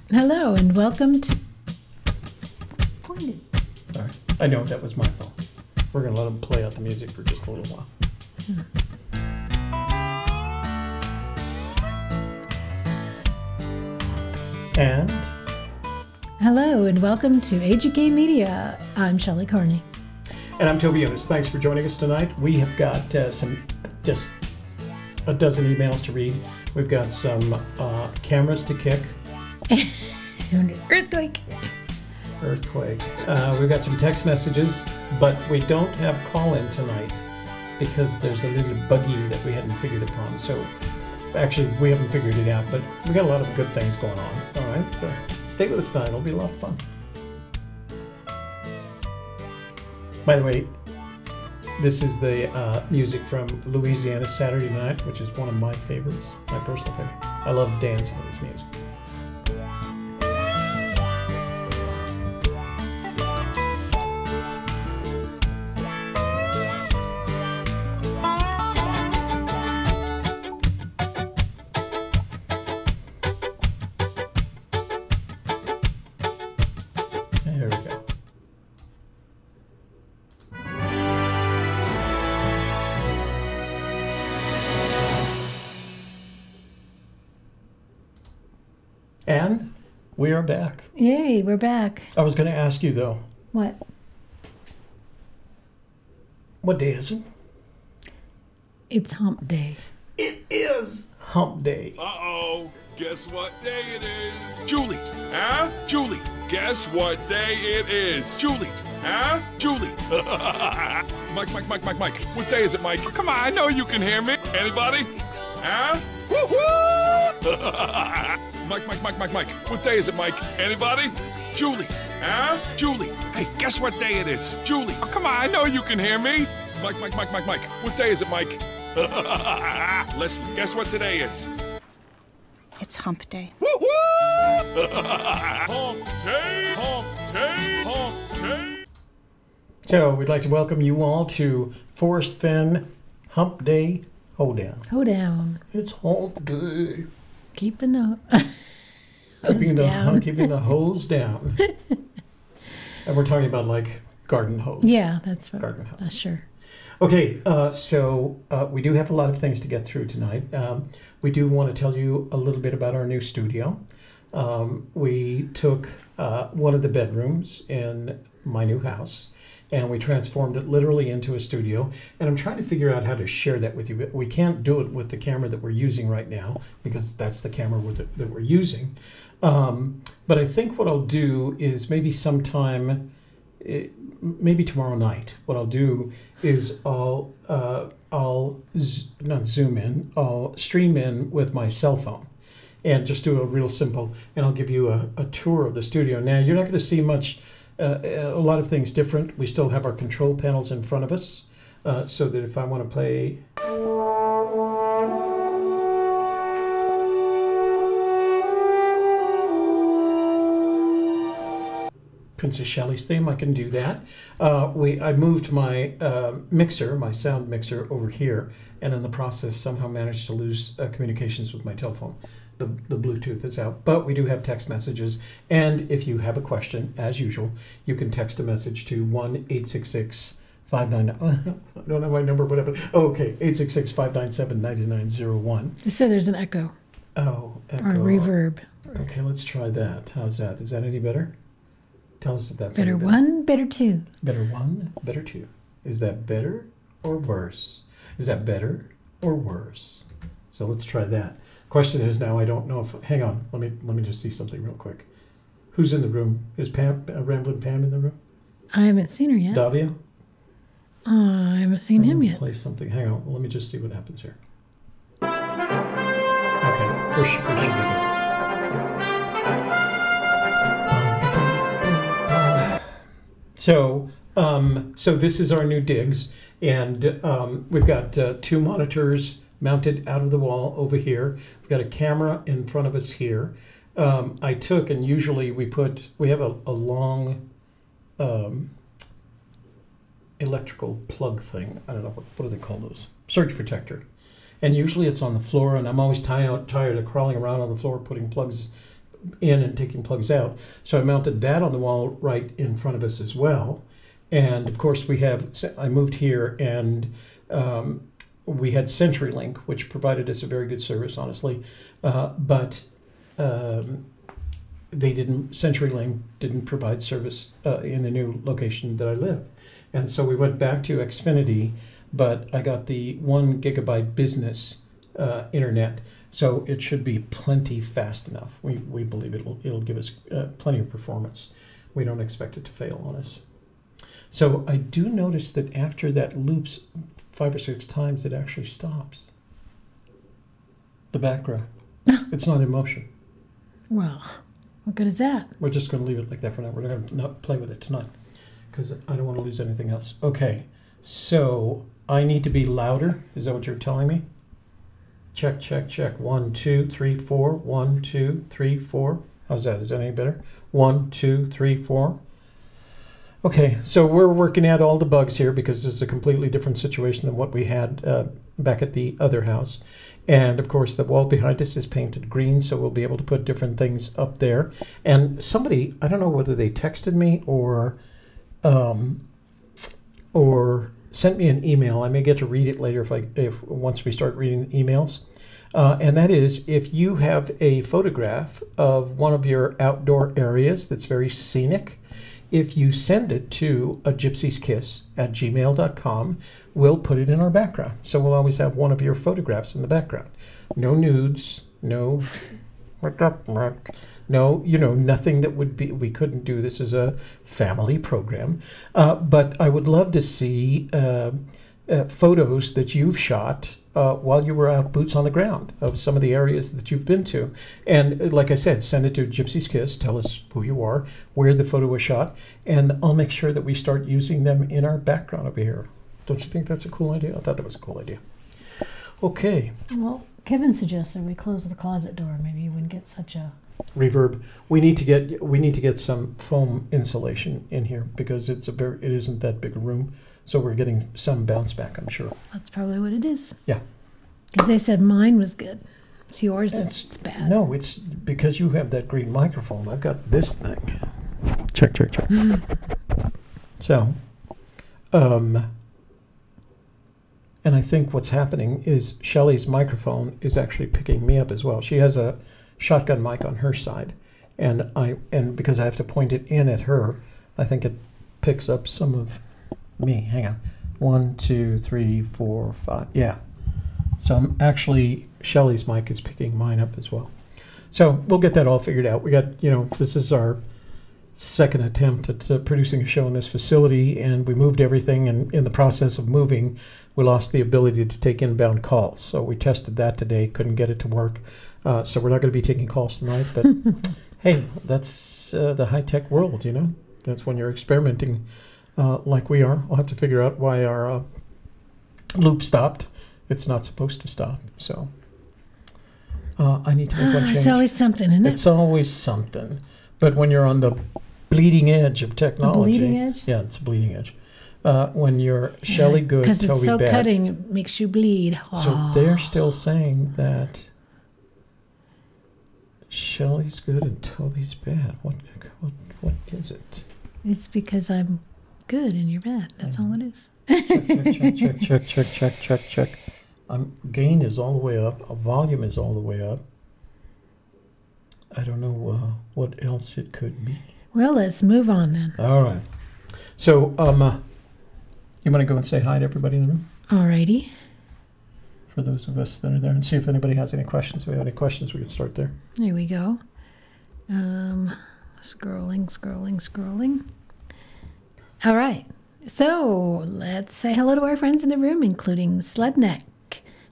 Hello and welcome to Pointed. Sorry. I know that was my fault. We're going to let them play out the music for just a little while. And Hello and welcome to AGK Media. I'm Shelley Carney. And I'm Toby Younis. Thanks for joining us tonight. We have got just a dozen emails to read. We've got some cameras to kick. Earthquake. We've got some text messages, but we don't have call-in tonight because there's a little buggy that we hadn't figured upon. So actually, we haven't figured it out, but we got a lot of good things going on. All right, so stay with us tonight. It'll be a lot of fun. By the way, this is the music from Louisiana Saturday Night, which is one of my favorites, my personal favorite. I love dancing to this music. There we go. And we are back. Yay, we're back. I was going to ask you, though. What? What day is it? It's Hump Day. It is Hump Day. Uh-oh, guess what day it is? Julie, huh? Julie, guess what day it is? Julie, huh? Julie. Mike, what day is it, Mike? Come on, I know you can hear me. Anybody? Huh? Woo-hoo! Mike, what day is it, Mike? Anybody? Julie, huh? Julie, hey, guess what day it is? Julie, oh, come on, I know you can hear me. Mike, what day is it, Mike? Leslie, guess what today is? It's Hump Day. Woo-hoo! Hump day, hump day, hump day. So we'd like to welcome you all to Forrest Fenn Hump Day Hoedown. Hoedown. It's Hump Day. Keeping the hose down. Keeping the hose down. And we're talking about like garden hose. Yeah, that's right. Garden hose. That's sure. Okay, so we do have a lot of things to get through tonight. We do want to tell you a little bit about our new studio. We took one of the bedrooms in my new house and we transformed it literally into a studio. And I'm trying to figure out how to share that with you. But we can't do it with the camera that we're using right now because that's the camera that we're using. But I think what I'll do is maybe sometime, maybe tomorrow night, what I'll do is I'll not zoom in, I'll stream in with my cell phone and just do a real simple, and I'll give you a tour of the studio. Now, you're not going to see much, a lot of things different. We still have our control panels in front of us, so that if I want to play... Princess Shelley's theme, I can do that. I moved my mixer, my sound mixer, over here, and in the process somehow managed to lose communications with my telephone. The Bluetooth is out, but we do have text messages, and if you have a question, as usual, you can text a message to 1-866-59... I don't have my number, whatever. Oh, okay, 866-597-9901. You said there's an echo. Oh, echo. Or reverb. Okay, let's try that. How's that? Is that any better? Tell us if that's Better any one, better two. Better one, better two. Is that better or worse? Is that better or worse? So let's try that. Question is now, I don't know if, hang on, let me just see something real quick. Who's in the room? Is Pam, Ramblin' Pam in the room? I haven't seen her yet. Davia? I haven't seen him yet. Play something. Hang on, let me just see what happens here. Okay, where should we go? So this is our new digs, and we've got two monitors mounted out of the wall over here. We've got a camera in front of us here. I took, and usually we have a long electrical plug thing. I don't know, what do they call those? Surge protector. And usually it's on the floor, and I'm always tired of crawling around on the floor putting plugs in and taking plugs out. So I mounted that on the wall right in front of us as well. And of course I moved here and we had CenturyLink, which provided us a very good service, honestly. But CenturyLink didn't provide service in the new location that I live. And so we went back to Xfinity, but I got the 1 gigabyte business internet. So it should be plenty fast enough. We believe it'll give us plenty of performance. We don't expect it to fail on us. So I do notice that after that loops 5 or 6 times, it actually stops. The background. It's not in motion. Well, what good is that? We're just going to leave it like that for now. We're going to not play with it tonight because I don't want to lose anything else. Okay, so I need to be louder. Is that what you're telling me? Check, check, check. 1, 2, 3, 4. 1, 2, 3, 4. How's that? Is that any better? 1, 2, 3, 4. Okay, so we're working out all the bugs here because this is a completely different situation than what we had back at the other house. And of course, the wall behind us is painted green, so we'll be able to put different things up there. And somebody, I don't know whether they texted me or sent me an email. I may get to read it later if once we start reading emails. And that is, if you have a photograph of one of your outdoor areas that's very scenic, if you send it to a gypsy's kiss at gmail.com, we'll put it in our background. So we'll always have one of your photographs in the background. No nudes, no, nothing that would be, we couldn't do. This is a family program. But I would love to see photos that you've shot while you were out boots on the ground of some of the areas that you've been to. And like I said, send it to Gypsy's Kiss. Tell us who you are, where the photo was shot, and I'll make sure that we start using them in our background over here. Don't you think that's a cool idea? I thought that was a cool idea. Okay. Well, Kevin suggested we close the closet door. Maybe you wouldn't get such a reverb. We need to get some foam insulation in here because it isn't that big a room. So we're getting some bounce back, I'm sure. That's probably what it is. Yeah. Because they said mine was good. It's yours that's bad. No, it's because you have that green microphone. I've got this thing. Check, check, check. So, and I think what's happening is Shelley's microphone is actually picking me up as well. She has a shotgun mic on her side, and because I have to point it in at her, I think it picks up some of me. Hang on. 1, 2, 3, 4, 5. Yeah. So I'm actually, Shelley's mic is picking mine up as well. So we'll get that all figured out. We got, this is our second attempt at producing a show in this facility, and we moved everything, and in the process of moving, we lost the ability to take inbound calls. So we tested that today, couldn't get it to work. So we're not going to be taking calls tonight, but hey, that's the high-tech world, That's when you're experimenting like we are. I'll have to figure out why our loop stopped. It's not supposed to stop, so I need to make one change. It's always something, isn't it? It's always something. But when you're on the bleeding edge of technology... The bleeding edge? Yeah, it's a bleeding edge. When you're Shelley good, Toby bad. Because it's so cutting, it makes you bleed. So they're still saying that Shelley's good and Toby's bad. What is it? It's because I'm good and you're bad. That's all it is. Check. Gain is all the way up. Volume is all the way up. I don't know what else it could be. Well, let's move on then. All right. So, you want to go and say hi to everybody in the room? Alrighty. For those of us that are there, and see if anybody has any questions. If we have any questions, we can start there. There we go. Scrolling. All right. So let's say hello to our friends in the room, including Sledneck,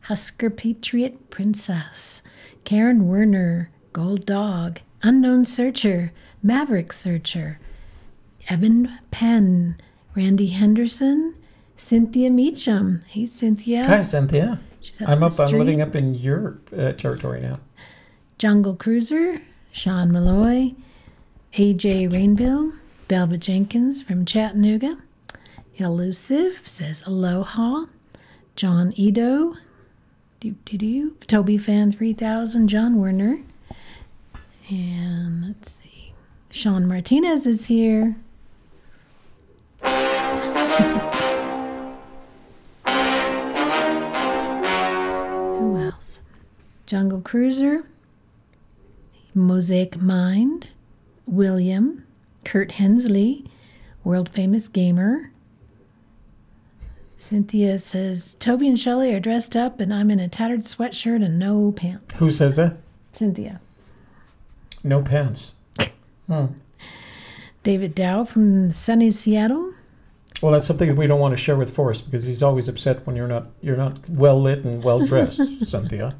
Husker Patriot Princess, Karen Werner, Gold Dog, Unknown Searcher, Maverick Searcher, Evan Penn, Randy Henderson, Cynthia Meacham. Hey, Cynthia. Hi, Cynthia. I'm living up in your territory now. Jungle Cruiser, Sean Malloy, AJ Rainville, Belva Jenkins from Chattanooga, Elusive says aloha, John Edo, Toby Fan 3000, John Werner, And let's see. Sean Martinez is here. Who else? Jungle Cruiser, Mosaic Mind, William, Kurt Hensley, world famous gamer. Cynthia says, Toby and Shelley are dressed up and I'm in a tattered sweatshirt and no pants. Who says that? Cynthia. No pants. David Dow from sunny Seattle. Well, that's something that we don't want to share with Forrest because he's always upset when you're not well lit and well dressed, Cynthia.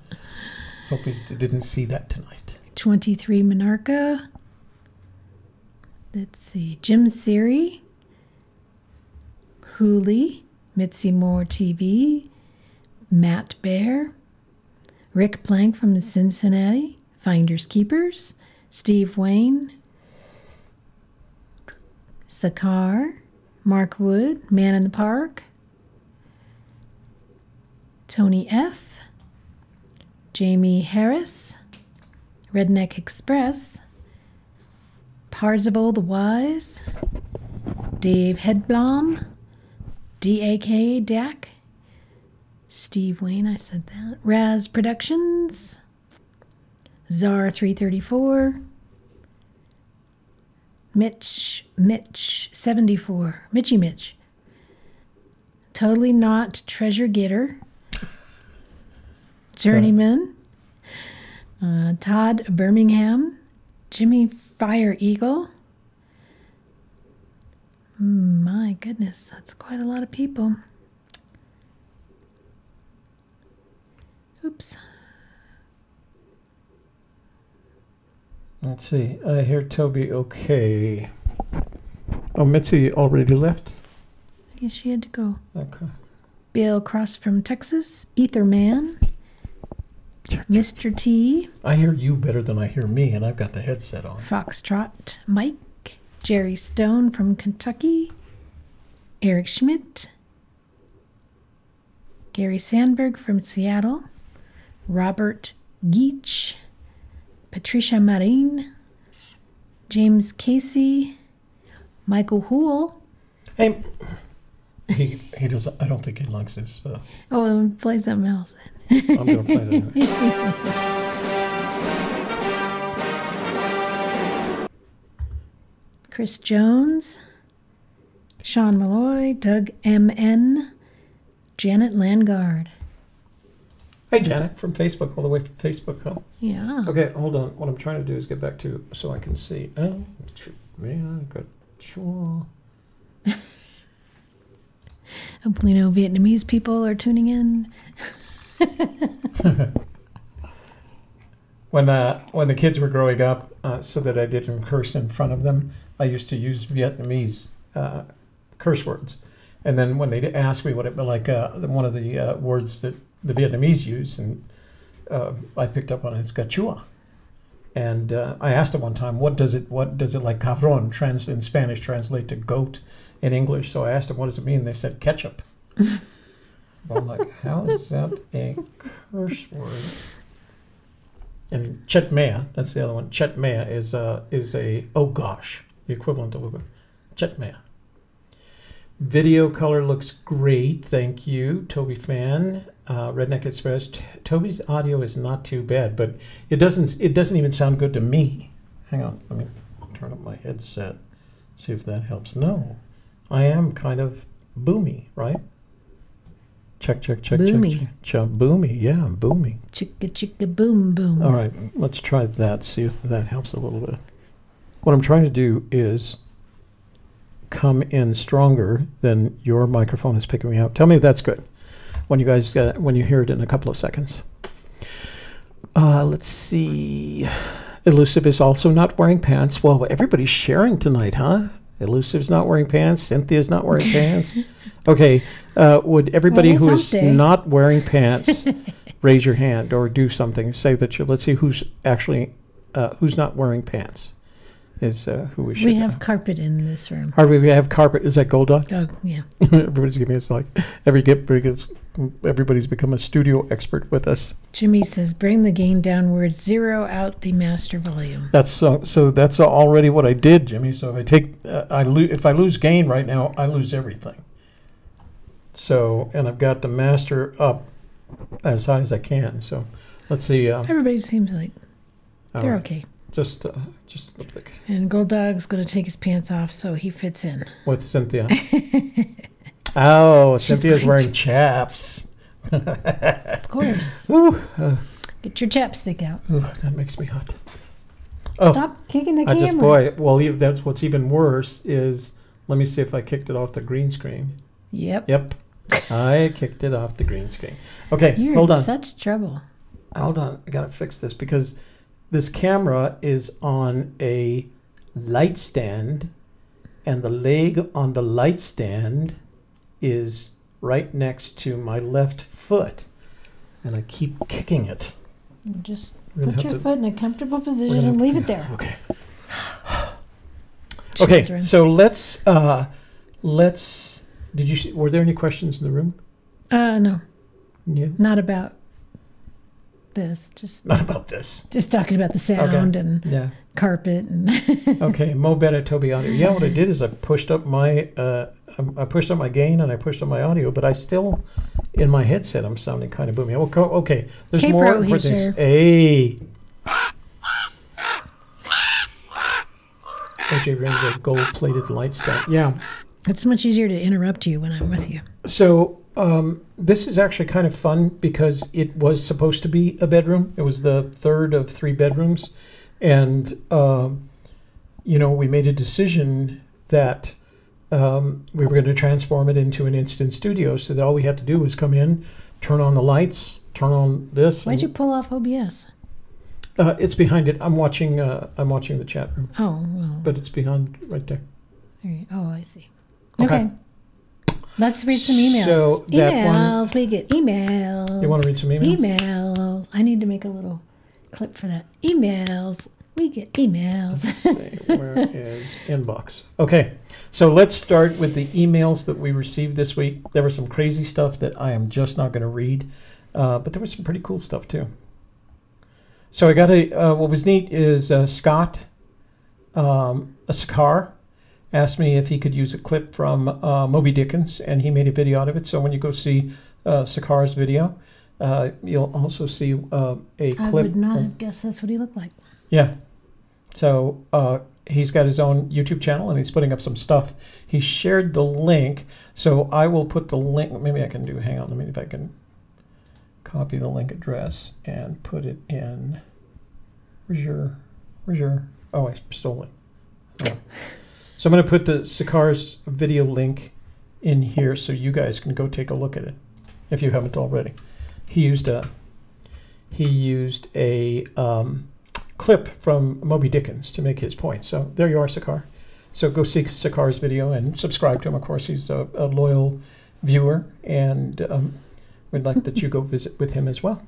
So hope he didn't see that tonight. 23 Monarcha. Let's see. Jim Siri. Hooley. Mitzi Moore TV. Matt Bear. Rick Plank from Cincinnati. Finders Keepers. Steve Wayne. Sakar. Mark Wood. Man in the Park. Tony F. Jamie Harris. Redneck Express. Parzival the Wise. Dave Hedblom. D.A.K. Dak. Steve Wayne, I said that. Raz Productions. Czar 334. Mitch 74. Mitchy Mitch. Totally Not Treasure Getter. Journeyman. Todd Birmingham. Jimmy Fire Eagle. My goodness, that's quite a lot of people. Oops. Let's see. I hear Toby okay. Oh, Mitzi already left? I guess she had to go. Okay. Bill Cross from Texas. Etherman. Mr. T. I hear you better than I hear me, and I've got the headset on. Foxtrot Mike. Jerry Stone from Kentucky. Eric Schmidt. Gary Sandberg from Seattle. Robert Geach. Patricia Marine. James Casey. Michael Hoole. Hey, he does. I don't think he likes this. Oh, then play something else then. I'm going to play that. Chris Jones, Sean Malloy, Doug M.N., Janet Landgard. Hey, Janet, from Facebook, all the way from Facebook, huh? Yeah. Okay, hold on. What I'm trying to do is get back to so I can see. Oh, man, I got sure. Hopefully no Vietnamese people are tuning in. When the kids were growing up, so that I didn't curse in front of them, I used to use Vietnamese curse words. And then when they'd ask me what it like, one of the words that the Vietnamese use, and I picked up on it, it's gachua. And I asked them one time, what does it like cabron in Spanish translate to goat in English? So I asked them, what does it mean? They said ketchup. I'm like, how is that a curse word? And chetmea, that's the other one. Chetmea is a oh gosh, the equivalent of chetmea. Video color looks great, thank you, Toby fan. Redneck Express. Toby's audio is not too bad, but it doesn't even sound good to me. Hang on, let me turn up my headset, see if that helps. No, I am kind of boomy, right? Check. Boomy. Check. Boomy, yeah, I'm booming. Chicka chicka boom boom. All right, let's try that, see if that helps a little bit. What I'm trying to do is come in stronger than your microphone is picking me up. Tell me if that's good when you guys when you hear it in a couple of seconds. Let's see. Elusive is also not wearing pants. Well, everybody's sharing tonight, huh? Elusive's not wearing pants. Cynthia's not wearing pants. Okay, would everybody who is not wearing pants raise your hand or do something? Say that let's see who's actually who's not wearing pants. is who we should We have carpet in this room. we have carpet. Is that Gold Dog? Oh, yeah. Everybody's giving us like everybody's become a studio expert with us. Jimmy says, bring the gain downwards, zero out the master volume. That's so that's already what I did, Jimmy. So if I take if I lose gain right now, I lose everything. So, and I've got the master up as high as I can. So let's see. Everybody seems like they're right. okay. Just look like And Gold Dog's going to take his pants off so he fits in. with Cynthia. Oh, She's Cynthia's fine. wearing chaps. Of course. Ooh, Get your chapstick out. that makes me hot. Oh, Stop kicking the I camera. just that's what's even worse is, let me see if I kicked it off the green screen. Yep. Yep, I kicked it off the green screen. Okay, You're hold in on. such trouble. Hold on, I gotta fix this because this camera is on a light stand, and the leg on the light stand is right next to my left foot, and I keep kicking it. Just We're gonna put have your to- foot in a comfortable We're position gonna- and leave it yeah, there. Okay. Okay, Children. so let's. Did you? Were there any questions in the room? No, Yeah. not about this. Just Not about this. talking about the sound and Yeah. carpet and Okay. Mo better Toby audio. Yeah. What I did is I pushed up my gain and I pushed up my audio, but I still, in my headset, I'm sounding kind of boomy. Okay. There's K-Pro more here, important things. sir. Hey. AJ ring the gold-plated light stand. Yeah. it's much easier to interrupt you when I'm with you. So this is actually kind of fun because it was supposed to be a bedroom. It was the third of 3 bedrooms. And, we made a decision that we were going to transform it into an instant studio so that all we had to do was come in, turn on the lights, turn on this. Why'd you pull off OBS? It's behind it. I'm watching the chat room, Oh, well. but it's behind right there. Oh, I see. Okay. Okay. Let's read some emails. So that emails. We get emails. You want to read some emails? Emails. I need to make a little clip for that. Emails. We get emails. Let's see, where is inbox? Okay, so let's start with the emails that we received this week. There was some crazy stuff that I am just not going to read, but there was some pretty cool stuff too. So I got what was neat is Scott, a Sakar, asked me if he could use a clip from Moby Dickens, and he made a video out of it. So when you go see Sakar's video, you'll also see a clip. I would not have guessed that's what he looked like. Yeah. So he's got his own YouTube channel and he's putting up some stuff. He shared the link. So I will put the link. Maybe I can hang on, let me see if I can copy the link address and put it in. Where's your, oh, I stole it. Oh. So I'm going to put the Sakar's video link in here so you guys can go take a look at it if you haven't already. He used a clip from Moby Dickens to make his point. So there you are, Sakar. So go see Sakar's video and subscribe to him. Of course, he's a loyal viewer, and we'd like that you go visit with him as well.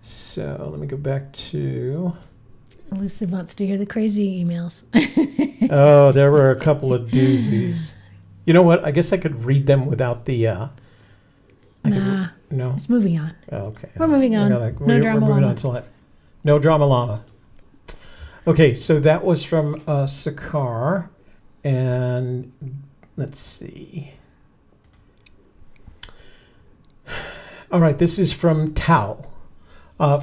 So let me go back to... Elusive wants to hear the crazy emails. Oh, there were a couple of doozies. You know what? I guess I could read them without the... Nah, No? it's moving on. Okay. We're moving on. We're No drama moving llama. on to life. No drama llama. Okay, so that was from Sakar. And let's see. All right, this is from Tao.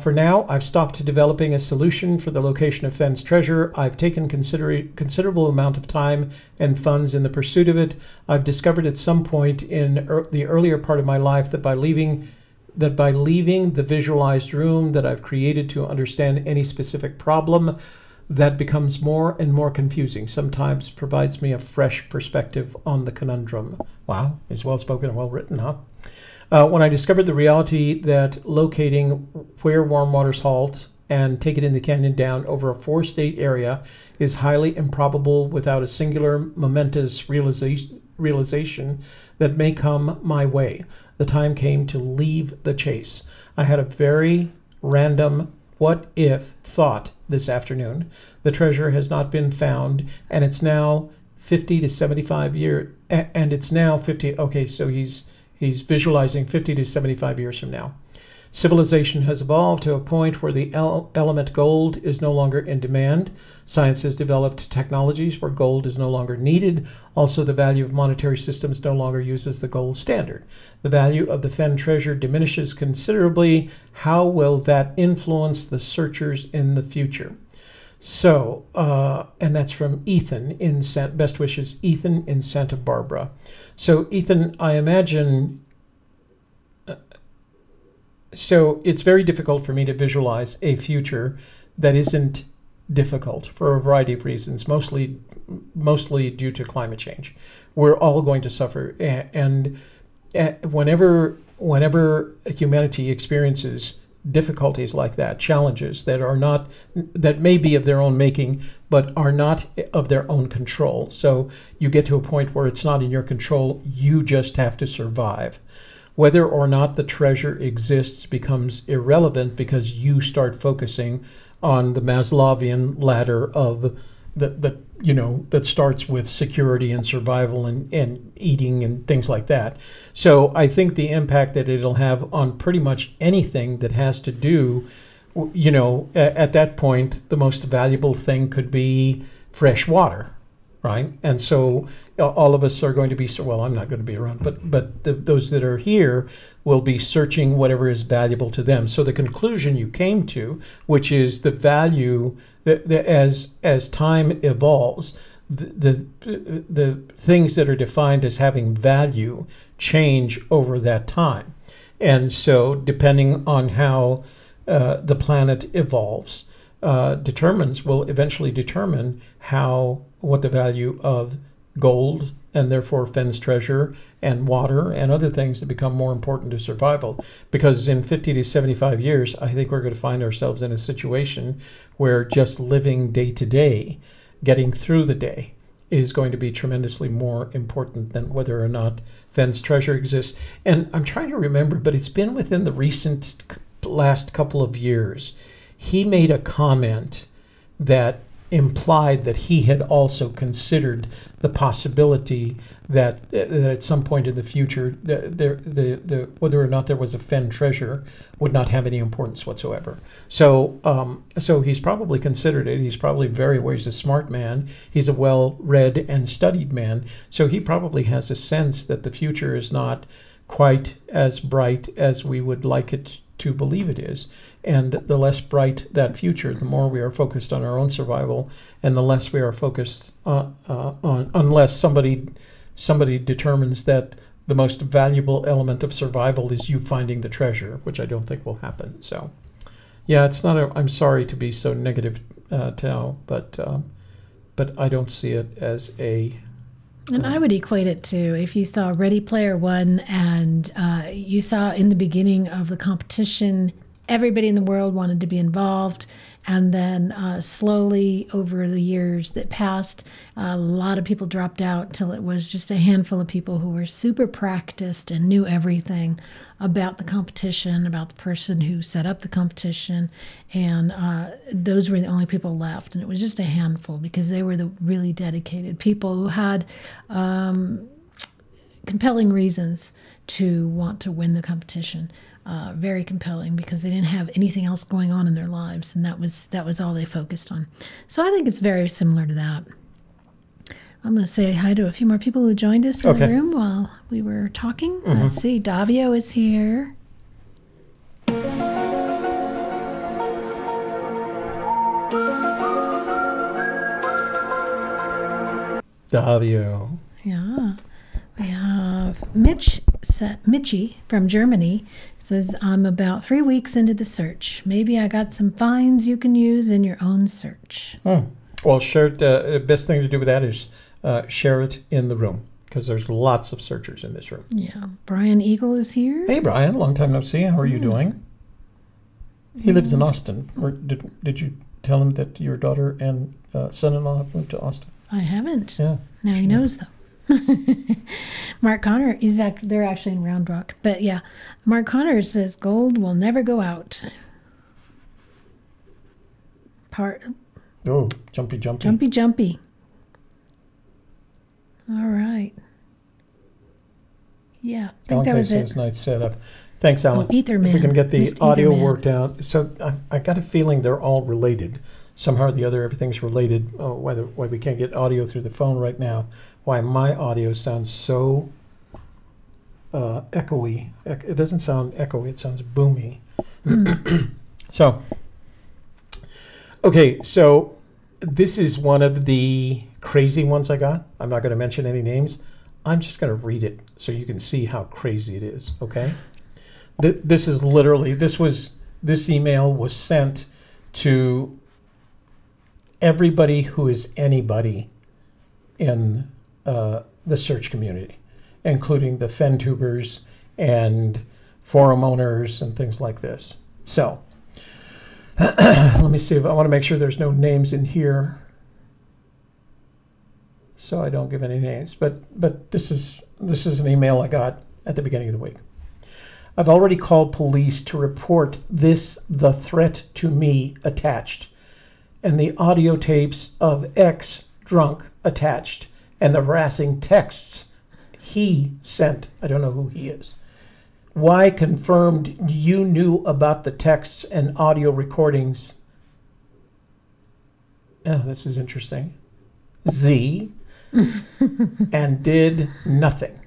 For now, I've stopped developing a solution for the location of Fenn's treasure. I've taken considerable amount of time and funds in the pursuit of it. I've discovered at some point in the earlier part of my life that by leaving the visualized room that I've created to understand any specific problem, that becomes more and more confusing. Sometimes provides me a fresh perspective on the conundrum. Wow, it's well spoken and well written, huh? When I discovered the reality that locating where warm waters halt and take it in the canyon down over a 4-state area is highly improbable without a singular momentous realization that may come my way, the time came to leave the chase. I had a very random what if thought this afternoon the treasure has not been found, and it's now 50 to 75 years, and it's now 50. Okay, so he's visualizing 50 to 75 years from now. Civilization has evolved to a point where the element gold is no longer in demand. Science has developed technologies where gold is no longer needed. Also, the value of monetary systems no longer uses the gold standard. The value of the Fenn treasure diminishes considerably. How will that influence the searchers in the future? So, and that's from Ethan in best wishes, Ethan in Santa Barbara. So, Ethan, I imagine. So it's very difficult for me to visualize a future that isn't difficult for a variety of reasons, mostly due to climate change. We're all going to suffer, and whenever humanity experiences difficulties like that, challenges that may be of their own making, but are not of their own control. So you get to a point where it's not in your control, you just have to survive. Whether or not the treasure exists becomes irrelevant because you start focusing on the Maslowian ladder of that starts with security and survival and eating and things like that. So I think the impact that it'll have on pretty much anything that has to do, at that point, the most valuable thing could be fresh water, right? And so all of us are going to be, well, I'm not going to be around, but those that are here will be searching whatever is valuable to them. So the conclusion you came to, which is the value that as time evolves, the things that are defined as having value change over that time. And so depending on how the planet evolves, will eventually determine what the value of gold and therefore Fenn's treasure and water and other things that become more important to survival. Because in 50 to 75 years, I think we're going to find ourselves in a situation where just living day to day, getting through the day, is going to be tremendously more important than whether or not Fenn's treasure exists. And I'm trying to remember, but it's been within the last couple of years. He made a comment that implied that he had also considered the possibility that at some point in the future, whether or not there was a Fenn treasure would not have any importance whatsoever. So he's probably considered it. He's probably he's a smart man. He's a well-read and studied man. So he probably has a sense that the future is not quite as bright as we would like it to believe it is. And the less bright that future, the more we are focused on our own survival, and the less we are focused on unless somebody determines that the most valuable element of survival is you finding the treasure, which I don't think will happen. So, yeah, it's not. I'm sorry to be so negative, Tao, but I don't see it as a. And I would equate it to if you saw Ready Player One and you saw in the beginning of the competition, everybody in the world wanted to be involved. And then slowly over the years that passed, a lot of people dropped out till it was just a handful of people who were super practiced and knew everything about the competition, about the person who set up the competition. And those were the only people left. And it was just a handful because they were the really dedicated people who had compelling reasons to want to win the competition. Very compelling because they didn't have anything else going on in their lives, and that was all they focused on. So I think it's very similar to that. I'm going to say hi to a few more people who joined us in the room while we were talking. Mm-hmm. Let's see, Davio is here. Davio. Yeah. We have Mitchie from Germany says, I'm about 3 weeks into the search. Maybe I got some finds you can use in your own search. Well, share it. The best thing to do with that is share it in the room because there's lots of searchers in this room. Yeah. Brian Eagle is here. Hey, Brian. Long time no see. How are you doing? He lives in Austin. Did you tell him that your daughter and son-in-law have moved to Austin? I haven't. Yeah. Now he knows, though. Mark Connor, they're actually in Round Rock. But yeah, Mark Connor says gold will never go out. part. Oh, jumpy. Jumpy. All right. Yeah, I think that was it. Says nice setup. Thanks, Alan. Etherman. If we can get the Missed audio Etherman. worked out. So I got a feeling they're all related. Somehow or the other, everything's related. Why we can't get audio through the phone right now. Why my audio sounds so echoey. It doesn't sound echoey. It sounds boomy. So, okay. So this is one of the crazy ones I got. I'm not going to mention any names. I'm just going to read it so you can see how crazy it is, okay? This is literally, this email was sent to everybody who is anybody in the search community, including the Fenn tubers and forum owners and things like this. So, let me see if I want to make sure there's no names in here, so I don't give any names. But this is an email I got at the beginning of the week. I've already called police to report the threat to me attached, and the audio tapes of X drunk attached, and the harassing texts he sent. I don't know who he is. Y confirmed you knew about the texts and audio recordings. Oh, this is interesting. Z and did nothing.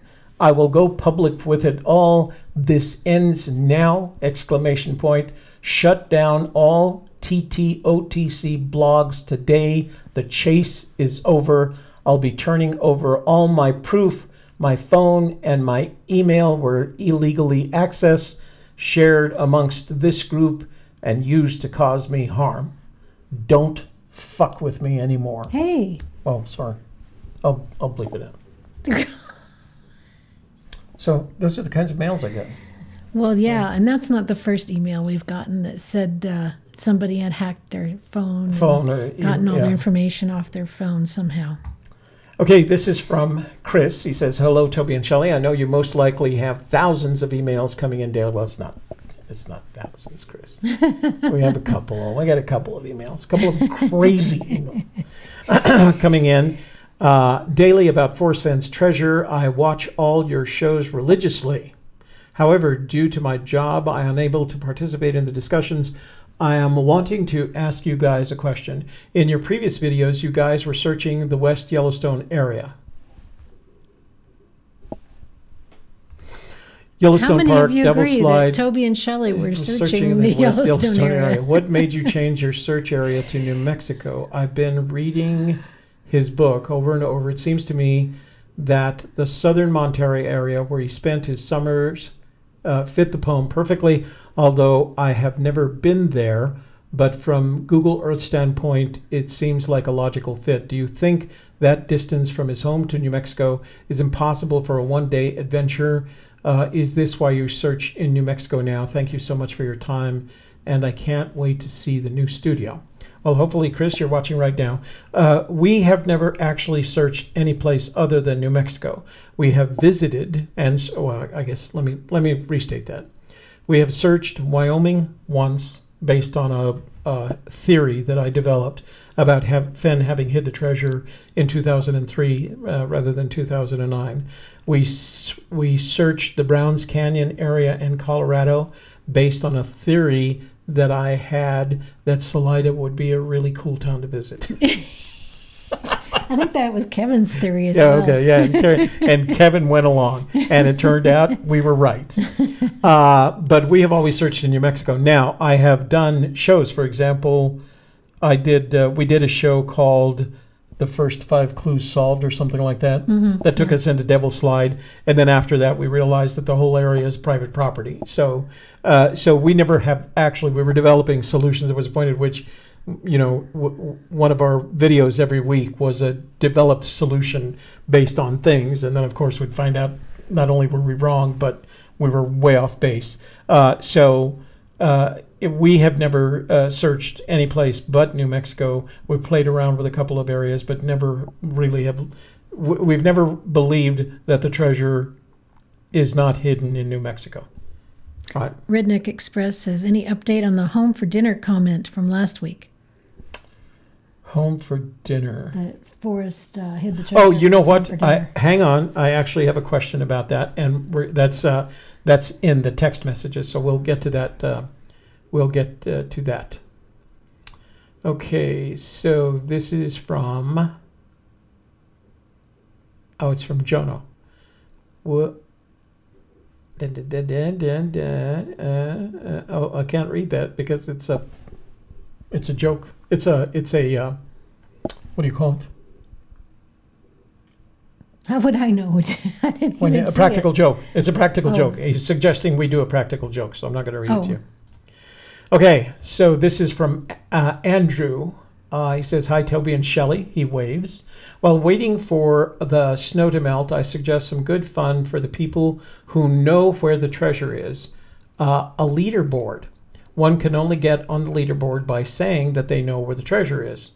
I will go public with it all. This ends now! Exclamation point. Shut down all TTOTC blogs today. The chase is over. I'll be turning over all my proof. My phone and my email were illegally accessed, shared amongst this group, and used to cause me harm. Don't fuck with me anymore. Hey. Oh, sorry. I'll bleep it out. So those are the kinds of mails I get. Well, yeah, and that's not the first email we've gotten that said somebody had hacked their phone Or gotten all their information off their phone somehow. Okay, this is from Chris. He says, hello, Toby and Shelley. I know you most likely have thousands of emails coming in daily. Well, it's not thousands, Chris. We have a couple. We got a couple of emails, a couple of crazy emails coming in daily about Forrest Fenn's treasure. I watch all your shows religiously. However, due to my job, I am unable to participate in the discussions. I am wanting to ask you guys a question. In your previous videos, you guys were searching the West Yellowstone area. Yellowstone How many Park, of you Devil's agree Slide. that Toby and Shelley were searching the West Yellowstone area? What made you change your search area to New Mexico? I've been reading his book over and over. It seems to me that the southern Monterey area where he spent his summers fit the poem perfectly, although I have never been there, but from Google Earth standpoint, it seems like a logical fit. Do you think that distance from his home to New Mexico is impossible for a one-day adventure? Is this why you search in New Mexico now? Thank you so much for your time, and I can't wait to see the new studio. Well, hopefully, Chris, you're watching right now. We have never actually searched any place other than New Mexico. We have visited, and well, I guess let me restate that. We have searched Wyoming once, based on a theory that I developed about Fenn having hid the treasure in 2003 rather than 2009. We searched the Browns Canyon area in Colorado based on a theory that I had that Salida would be a really cool town to visit. I think that was Kevin's theory as well. Okay, yeah. And Kevin went along, and it turned out we were right. But we have always searched in New Mexico. Now, I have done shows. For example, we did a show called The First 5 Clues Solved or something like that. Mm-hmm. That took us into Devil's Slide. And then after that, we realized that the whole area is private property. So we never have actually, we were developing solutions. There was a point at which, you know, one of our videos every week was a developed solution based on things. And then, of course, we'd find out not only were we wrong, but we were way off base. We have never searched any place but New Mexico. We've played around with a couple of areas, but never really have. We've never believed that the treasure is not hidden in New Mexico. All right. Redneck Express says, any update on the home for dinner comment from last week? Home for dinner. That Forrest hid the treasure. Oh, you know at his what? home for dinner. Hang on. I actually have a question about that, and that's in the text messages. So we'll get to that. We'll get to that. Okay. So this is from. Oh, it's from Jono. What? Oh, I can't read that because it's a joke. It's a what do you call it? How would I know? I didn't even A see practical it. joke. It's a practical Oh. joke. He's suggesting we do a practical joke, so I'm not going to read it to Oh. you. Okay, so this is from Andrew. He says, "Hi, Toby and Shelley." He waves. "While waiting for the snow to melt, I suggest some good fun for the people who know where the treasure is. A leaderboard. One can only get on the leaderboard by saying that they know where the treasure is."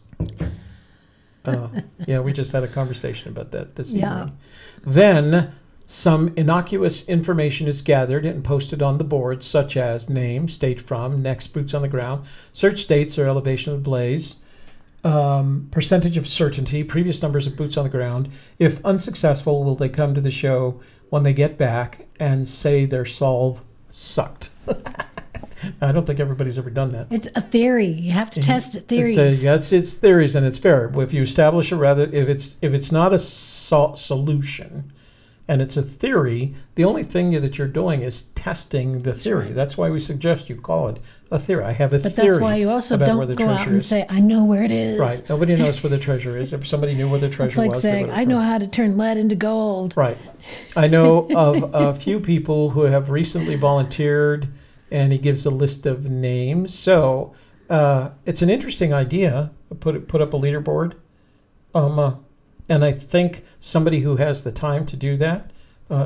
Yeah, we just had a conversation about that this Yeah. evening. "Then some innocuous information is gathered and posted on the board, such as name, state from, next boots on the ground, search dates or elevation of the blaze, percentage of certainty, previous numbers of boots on the ground. If unsuccessful, will they come to the show when they get back and say their solve sucked?" I don't think everybody's ever done that. It's a theory. You have to test theories. It's theories, and it's fair. If you establish if it's not a solution, and it's a theory, the only thing that you're doing is testing the theory. right. That's why we suggest you call it a theory. I have a But theory. that's why you also about where the don't go out treasure and is. say, "I know where it is." Right. Nobody knows where the treasure is. If somebody knew where the treasure It's like was, they saying, would've "I know known. how to turn lead into gold." Right. I know of a few people who have recently volunteered, and he gives a list of names. So it's an interesting idea. Put up a leaderboard. And I think somebody who has the time to do that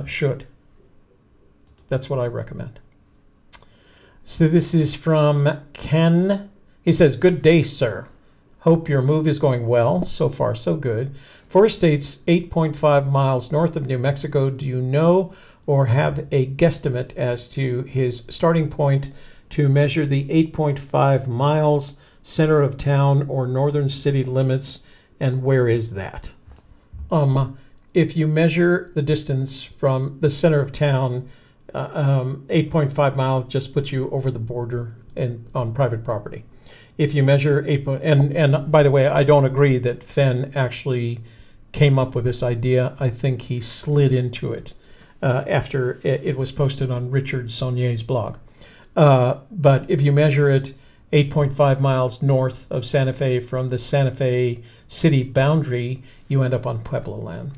should. That's what I recommend. So this is from Ken. He says, "Good day, sir. Hope your move is going well. So far, so good. Forrest State's 8.5 miles north of New Mexico. Do you know or have a guesstimate as to his starting point to measure the 8.5 miles center of town or northern city limits, and where is that?" If you measure the distance from the center of town, 8.5 miles just puts you over the border and on private property. If you measure and by the way, I don't agree that Fenn actually came up with this idea. I think he slid into it after it was posted on Richard Saulnier's blog. But if you measure it 8.5 miles north of Santa Fe from the Santa Fe city boundary, you end up on Pueblo land.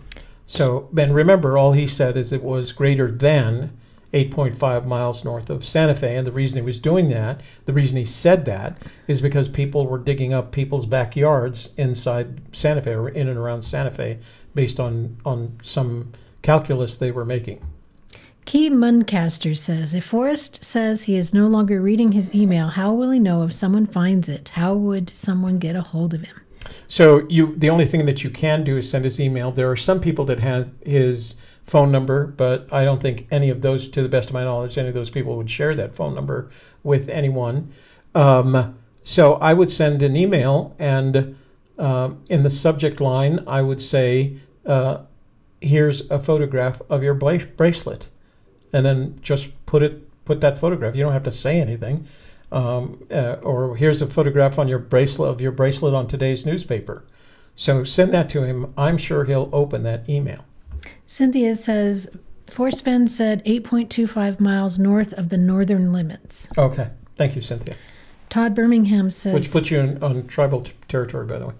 So, and remember, all he said is it was greater than 8.5 miles north of Santa Fe. And the reason he was doing that, the reason he said that, is because people were digging up people's backyards inside Santa Fe or in and around Santa Fe based on some calculus they were making. Key Muncaster says, "If Forrest says he is no longer reading his email, how will he know if someone finds it? How would someone get a hold of him?" So the only thing that you can do is send his email. There are some people that have his phone number, but I don't think any of those, to the best of my knowledge, any of those people would share that phone number with anyone. So I would send an email, and in the subject line, I would say, "Here's a photograph of your bracelet," and then just put that photograph. You don't have to say anything. Or "Here's a photograph on your bracelet on today's newspaper." So send that to him. I'm sure he'll open that email. Cynthia says, "Forrest Fenn said 8.25 miles north of the northern limits." Okay. Thank you, Cynthia. Todd Birmingham says... Which puts you on tribal territory, by the way.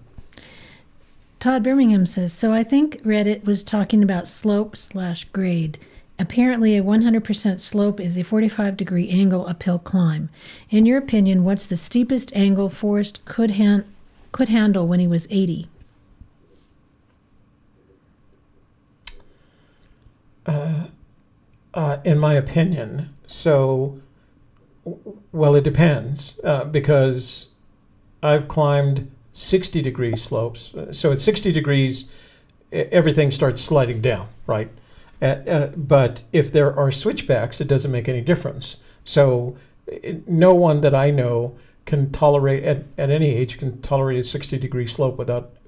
Todd Birmingham says, "So I think Reddit was talking about slope/grade. Apparently a 100% slope is a 45-degree angle uphill climb. In your opinion, what's the steepest angle Forrest could handle when he was 80? In my opinion, well, it depends, because I've climbed 60-degree slopes. So at 60 degrees, everything starts sliding down, right? But if there are switchbacks, it doesn't make any difference. So no one that I know can tolerate at any age can tolerate a 60-degree slope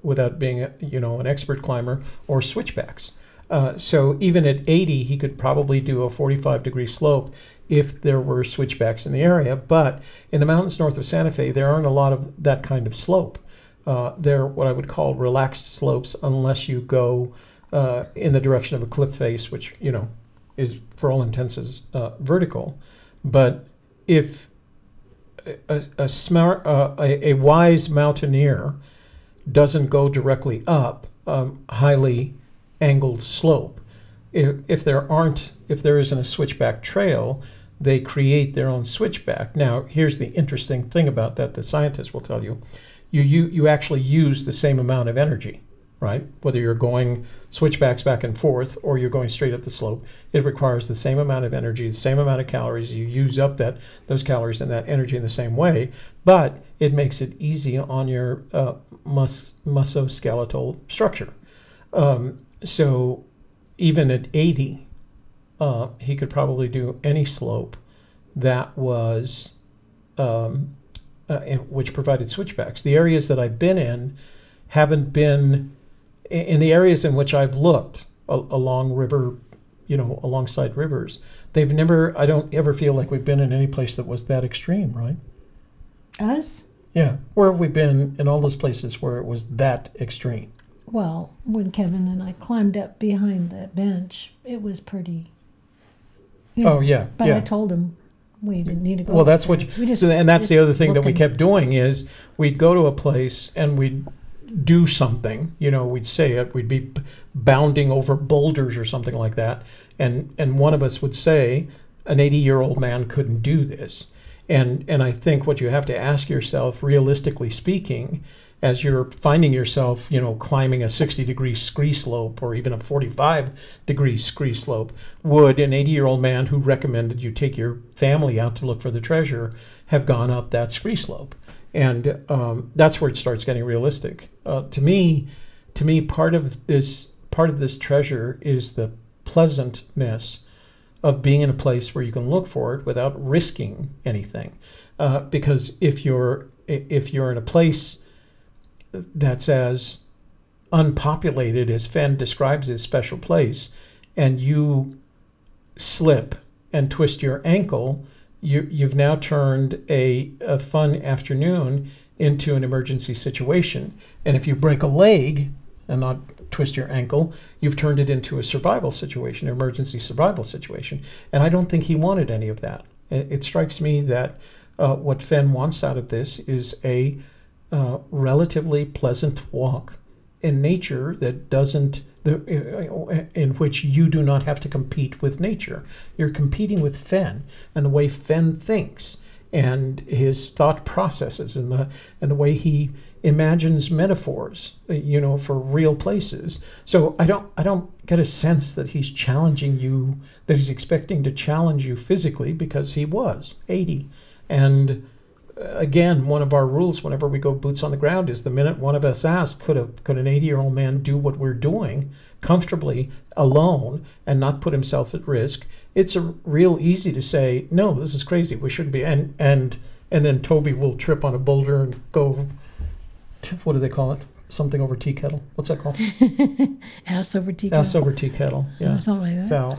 without being an expert climber or switchbacks. So even at 80, he could probably do a 45-degree slope if there were switchbacks in the area. But in the mountains north of Santa Fe, there aren't a lot of that kind of slope. They're what I would call relaxed slopes, unless you go in the direction of a cliff face, which is for all intents vertical. But if a wise mountaineer doesn't go directly up highly angled slope, if there isn't a switchback trail, they create their own switchback. Now, here's the interesting thing about that: the scientists will tell you, you actually use the same amount of energy, right? Whether you're going switchbacks back and forth or you're going straight up the slope, it requires the same amount of energy, the same amount of calories. You use up those calories and that energy in the same way, but it makes it easy on your musculoskeletal structure. So even at 80, he could probably do any slope that was which provided switchbacks. The areas that I've been in haven't been in the areas in which I've looked along river, alongside rivers. They've never. I don't ever feel like we've been in any place that was that extreme, right? Us? Yeah. Where have we been in all those places where it was that extreme? Well, when Kevin and I climbed up behind that bench, it was pretty. Oh yeah. But yeah. I told him we didn't need to go. Well, that's what. And that's the other thing that we looking. kept doing is we'd go to a place and we'd do something. We'd say it. We'd be bounding over boulders or something like that, and one of us would say, an 80-year-old man couldn't do this. And I think what you have to ask yourself, realistically speaking, as you're finding yourself, climbing a 60-degree scree slope or even a 45-degree scree slope, would an 80-year-old man who recommended you take your family out to look for the treasure have gone up that scree slope? And that's where it starts getting realistic. To me, part of this treasure is the pleasantness of being in a place where you can look for it without risking anything. Because if you're in a place that's as unpopulated as Fenn describes his special place, and you slip and twist your ankle, you've now turned a fun afternoon into an emergency situation. And if you break a leg and not twist your ankle, you've turned it into a survival situation, an emergency survival situation. And I don't think he wanted any of that. It strikes me that what Fenn wants out of this is a relatively pleasant walk in nature that doesn't, in which you do not have to compete with nature. You're competing with Fenn and the way Fenn thinks and his thought processes and the way he imagines metaphors, for real places. So I don't get a sense that he's challenging you, that he's expecting to challenge you physically, because he was 80. And again, one of our rules whenever we go boots on the ground is the minute one of us asks, could an 80-year-old man do what we're doing comfortably alone and not put himself at risk? It's a real easy to say, no, this is crazy. We shouldn't be. And then Toby will trip on a boulder and go, what do they call it? Something over tea kettle. What's that called? Ass over tea kettle. Ass over tea kettle. Yeah. Or something like that. So,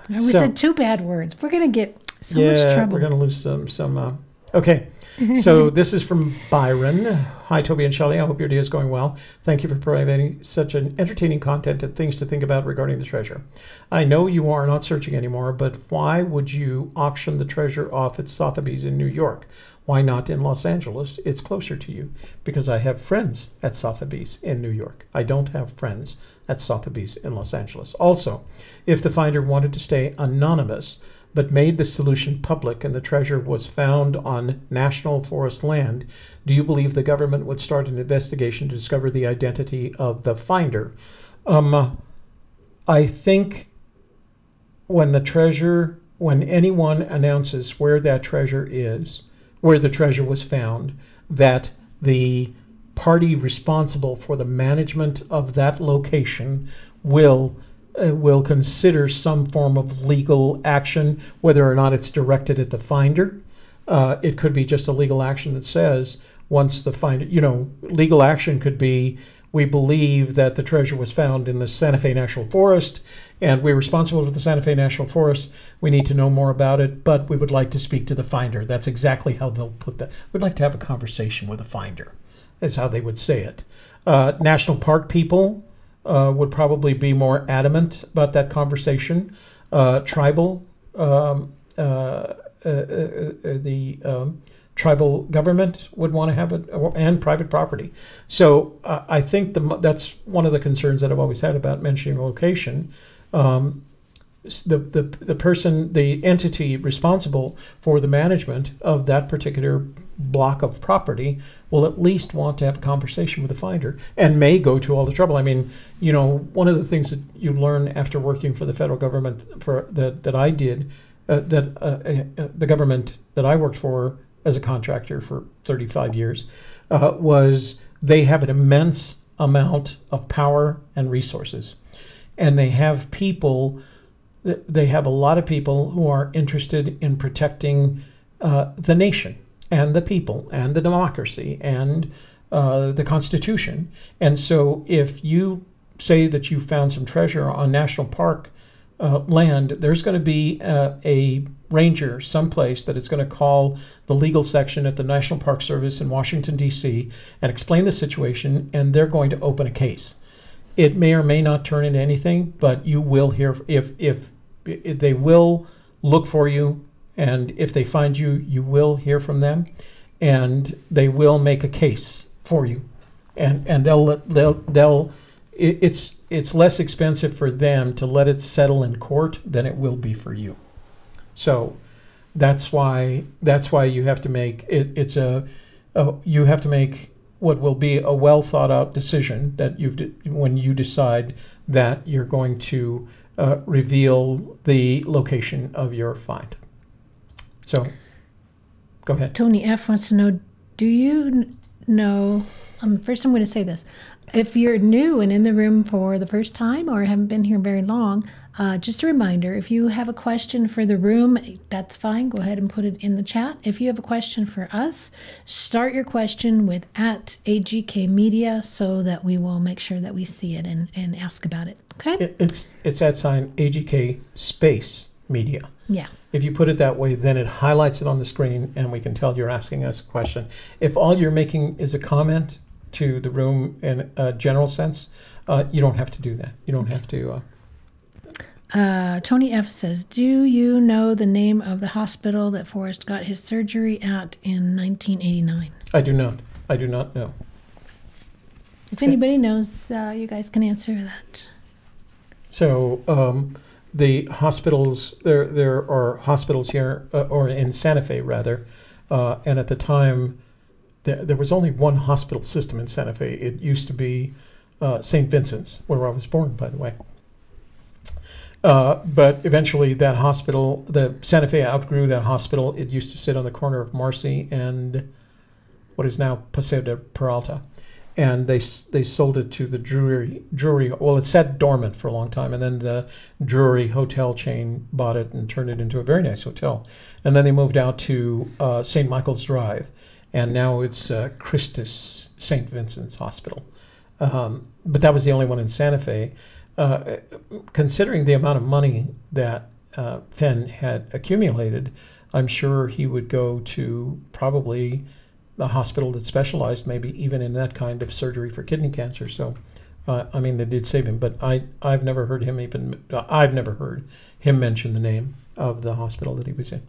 we said two bad words. We're gonna get so much trouble. We're gonna lose some. Okay. So this is from Byron. Hi, Toby and Shelley. I hope your day is going well. Thank you for providing such an entertaining content and things to think about regarding the treasure. I know you are not searching anymore, but why would you auction the treasure off at Sotheby's in New York? Why not in Los Angeles? It's closer to you. Because I have friends at Sotheby's in New York. I don't have friends at Sotheby's in Los Angeles. Also, if the finder wanted to stay anonymous, but made the solution public and the treasure was found on national forest land, do you believe the government would start an investigation to discover the identity of the finder? I think when anyone announces where that treasure is, where the treasure was found, that the party responsible for the management of that location will consider some form of legal action, whether or not it's directed at the finder. It could be just a legal action that says once the finder, legal action could be, we believe that the treasure was found in the Santa Fe National Forest, and we're responsible for the Santa Fe National Forest. We need to know more about it, but we would like to speak to the finder. That's exactly how they'll put that. We'd like to have a conversation with the finder, is how they would say it. National park people would probably be more adamant about that conversation. Tribal, the tribal government would want to have it, and private property. So I think that's one of the concerns that I've always had about mentioning location. The person, the entity responsible for the management of that particular block of property will at least want to have a conversation with the finder, and may go to all the trouble. I mean, one of the things that you learn after working for the federal government that I did, the government that I worked for as a contractor for 35 years, was they have an immense amount of power and resources. And they have a lot of people who are interested in protecting the nation and the people and the democracy and the Constitution. And so if you say that you found some treasure on national park land, there's going to be a ranger someplace that is going to call the legal section at the National Park Service in Washington, D.C. and explain the situation, and they're going to open a case. It may or may not turn into anything, but you will hear, if they will look for you, and if they find you, you will hear from them, and they will make a case for you, and it's less expensive for them to let it settle in court than it will be for you. So that's why you have to make it. You have to make what will be a well thought out decision that when you decide that you're going to reveal the location of your find. So go ahead. Tony F wants to know, do you know, first I'm going to say this. If you're new and in the room for the first time or haven't been here very long, just a reminder, if you have a question for the room, that's fine. Go ahead and put it in the chat. If you have a question for us, start your question with @AGK Media so that we will make sure that we see it and ask about it. Okay? It's @AGK space media. Yeah. If you put it that way, then it highlights it on the screen and we can tell you're asking us a question. If all you're making is a comment to the room in a general sense, you don't have to do that. You don't have to. Tony F says, do you know the name of the hospital that Forrest got his surgery at in 1989? I do not. I do not know. If anybody knows, you guys can answer that. So the hospitals, there are hospitals here, or in Santa Fe rather, and at the time, there was only one hospital system in Santa Fe. It used to be St. Vincent's, where I was born, by the way. But eventually that hospital, the Santa Fe outgrew that hospital. It used to sit on the corner of Marcy and what is now Paseo de Peralta. And they sold it to the Drury. Well, it sat dormant for a long time, and then the Drury hotel chain bought it and turned it into a very nice hotel. And then they moved out to St. Michael's Drive. And now it's Christus St. Vincent's Hospital. But that was the only one in Santa Fe. Considering the amount of money that Fenn had accumulated, I'm sure he would go to probably a hospital that specialized maybe even in that kind of surgery for kidney cancer. So, I mean, they did save him, but I've never heard him mention the name of the hospital that he was in.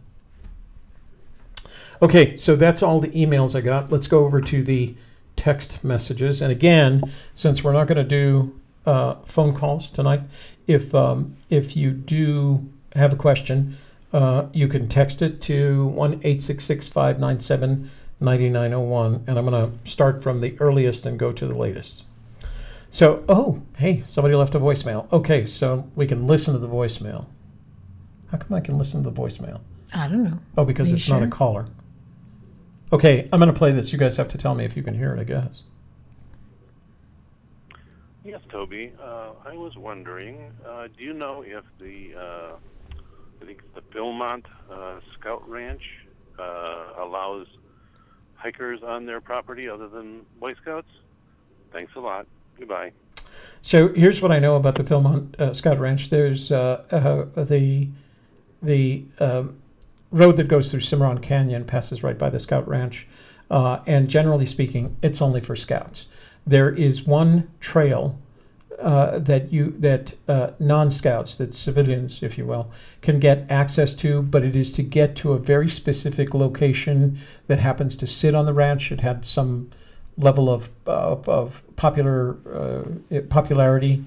Okay, so that's all the emails I got. Let's go over to the text messages. And again, since we're not going to do phone calls tonight, if you do have a question, you can text it to 1-866-597-9901, and I'm going to start from the earliest and go to the latest. So, oh, hey, somebody left a voicemail. Okay, so we can listen to the voicemail. How come I can listen to the voicemail? I don't know. Oh, because it's not a caller. Okay, I'm going to play this. You guys have to tell me if you can hear it, I guess. Yes, Toby. I was wondering, do you know if the, I think it's the Philmont Scout Ranch allows hikers on their property other than Boy Scouts? Thanks a lot. Goodbye. So here's what I know about the Philmont Scout Ranch. There's the road that goes through Cimarron Canyon passes right by the Scout Ranch, and generally speaking, it's only for Scouts. There is one trail that non-Scouts, that civilians, if you will, can get access to, but it is to get to a very specific location that happens to sit on the ranch. It had some level of popularity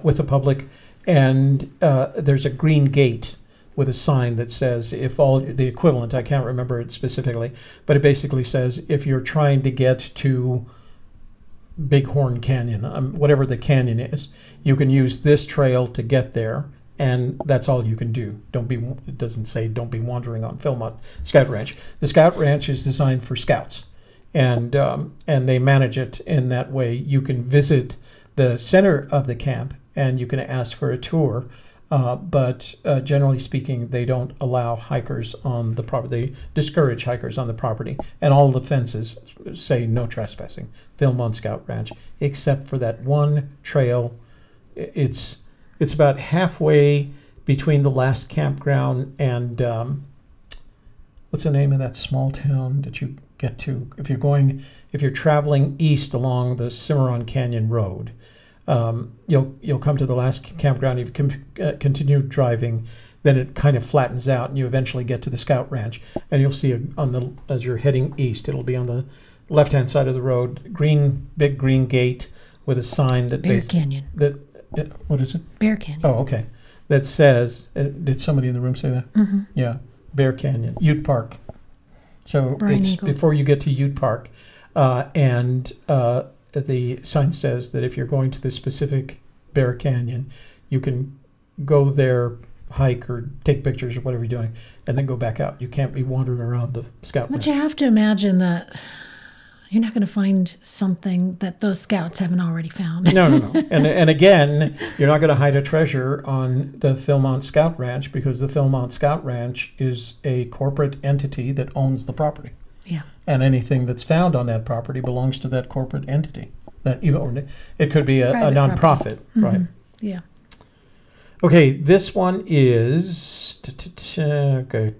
with the public, and there's a green gate with a sign that says, if all the equivalent, I can't remember it specifically, but it basically says, if you're trying to get to Bighorn Canyon, whatever the canyon is, you can use this trail to get there, and that's all you can do. It doesn't say don't be wandering on Philmont Scout Ranch. The Scout Ranch is designed for Scouts, and they manage it in that way. You can visit the center of the camp, and you can ask for a tour, but generally speaking, they don't allow hikers on the property. They discourage hikers on the property, and all the fences say no trespassing. Philmont Scout Ranch, except for that one trail. It's about halfway between the last campground and what's the name of that small town that you get to if you're traveling east along the Cimarron Canyon Road. You'll come to the last campground. You continue driving, then it kind of flattens out, and you eventually get to the Scout Ranch. And you'll see as you're heading east, it'll be on the left-hand side of the road, big green gate with a sign that Bear Canyon. What is it? Bear Canyon. Oh, okay. That says, did somebody in the room say that? Mm-hmm. Yeah, Bear Canyon, Ute Park. So Brian it's Eagle. before you get to Ute Park, and the sign says that if you're going to the specific Bear Canyon, you can go there, hike, or take pictures or whatever you're doing, and then go back out. You can't be wandering around the Scout But Ranch. you have to imagine that you're not going to find something that those Scouts haven't already found. No. And again, you're not going to hide a treasure on the Philmont Scout Ranch, because the Philmont Scout Ranch is a corporate entity that owns the property. Yeah. And anything that's found on that property belongs to that corporate entity. It could be a Private nonprofit, property. Mm-hmm. right? Yeah. Okay, this one is, okay,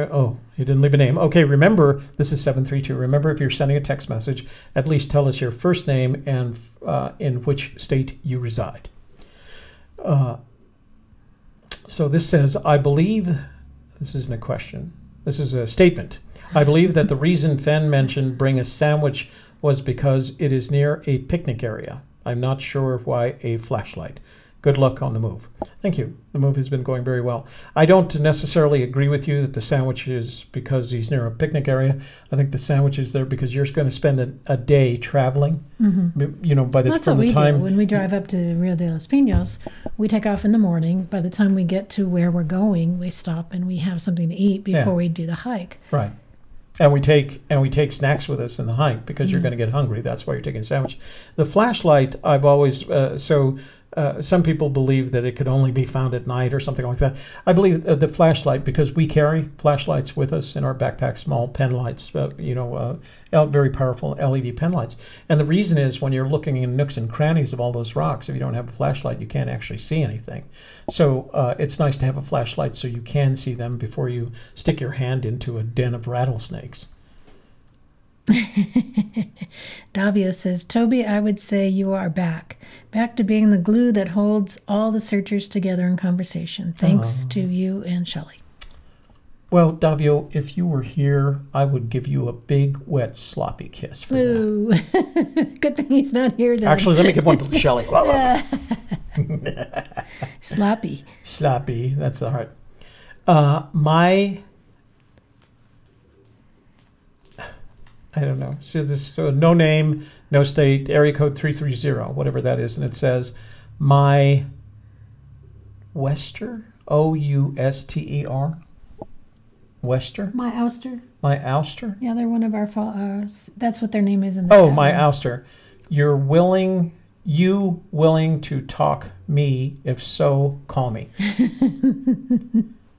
oh, he didn't leave a name. Okay, remember, this is 732. Remember, if you're sending a text message, at least tell us your first name and in which state you reside. So this says, I believe, this isn't a question, this is a statement. I believe that the reason Fenn mentioned bring a sandwich was because it is near a picnic area. I'm not sure why a flashlight. Good luck on the move. Thank you. The move has been going very well. I don't necessarily agree with you that the sandwich is because he's near a picnic area. I think the sandwich is there because you're going to spend a day traveling. Mm-hmm. You know, That's what we do. When we drive up to Rio de los Pinos, we take off in the morning. By the time we get to where we're going, we stop and we have something to eat before we do the hike. Right. And we take snacks with us in the hike because you're going to get hungry. That's why you're taking a sandwich. The flashlight, I've always some people believe that it could only be found at night or something like that. I believe the flashlight, because we carry flashlights with us in our backpack, small pen lights, very powerful LED pen lights. And the reason is when you're looking in nooks and crannies of all those rocks, if you don't have a flashlight, you can't actually see anything. So it's nice to have a flashlight so you can see them before you stick your hand into a den of rattlesnakes. Davio says, Toby, I would say you are back to being the glue that holds all the searchers together in conversation. Thanks to you and Shelley. Well, Davio, if you were here, I would give you a big, wet, sloppy kiss for that. Good thing he's not here then. Actually, let me give one to Shelley. Sloppy. Sloppy, that's all right. I don't know. So this no name, no state, area code 330, whatever that is, and it says my Wester, O-U-S-T-E-R, Wester. My Ouster. My Ouster. Yeah, they're one of our. That's what their name is in the. My Ouster. You willing to talk me? If so, call me.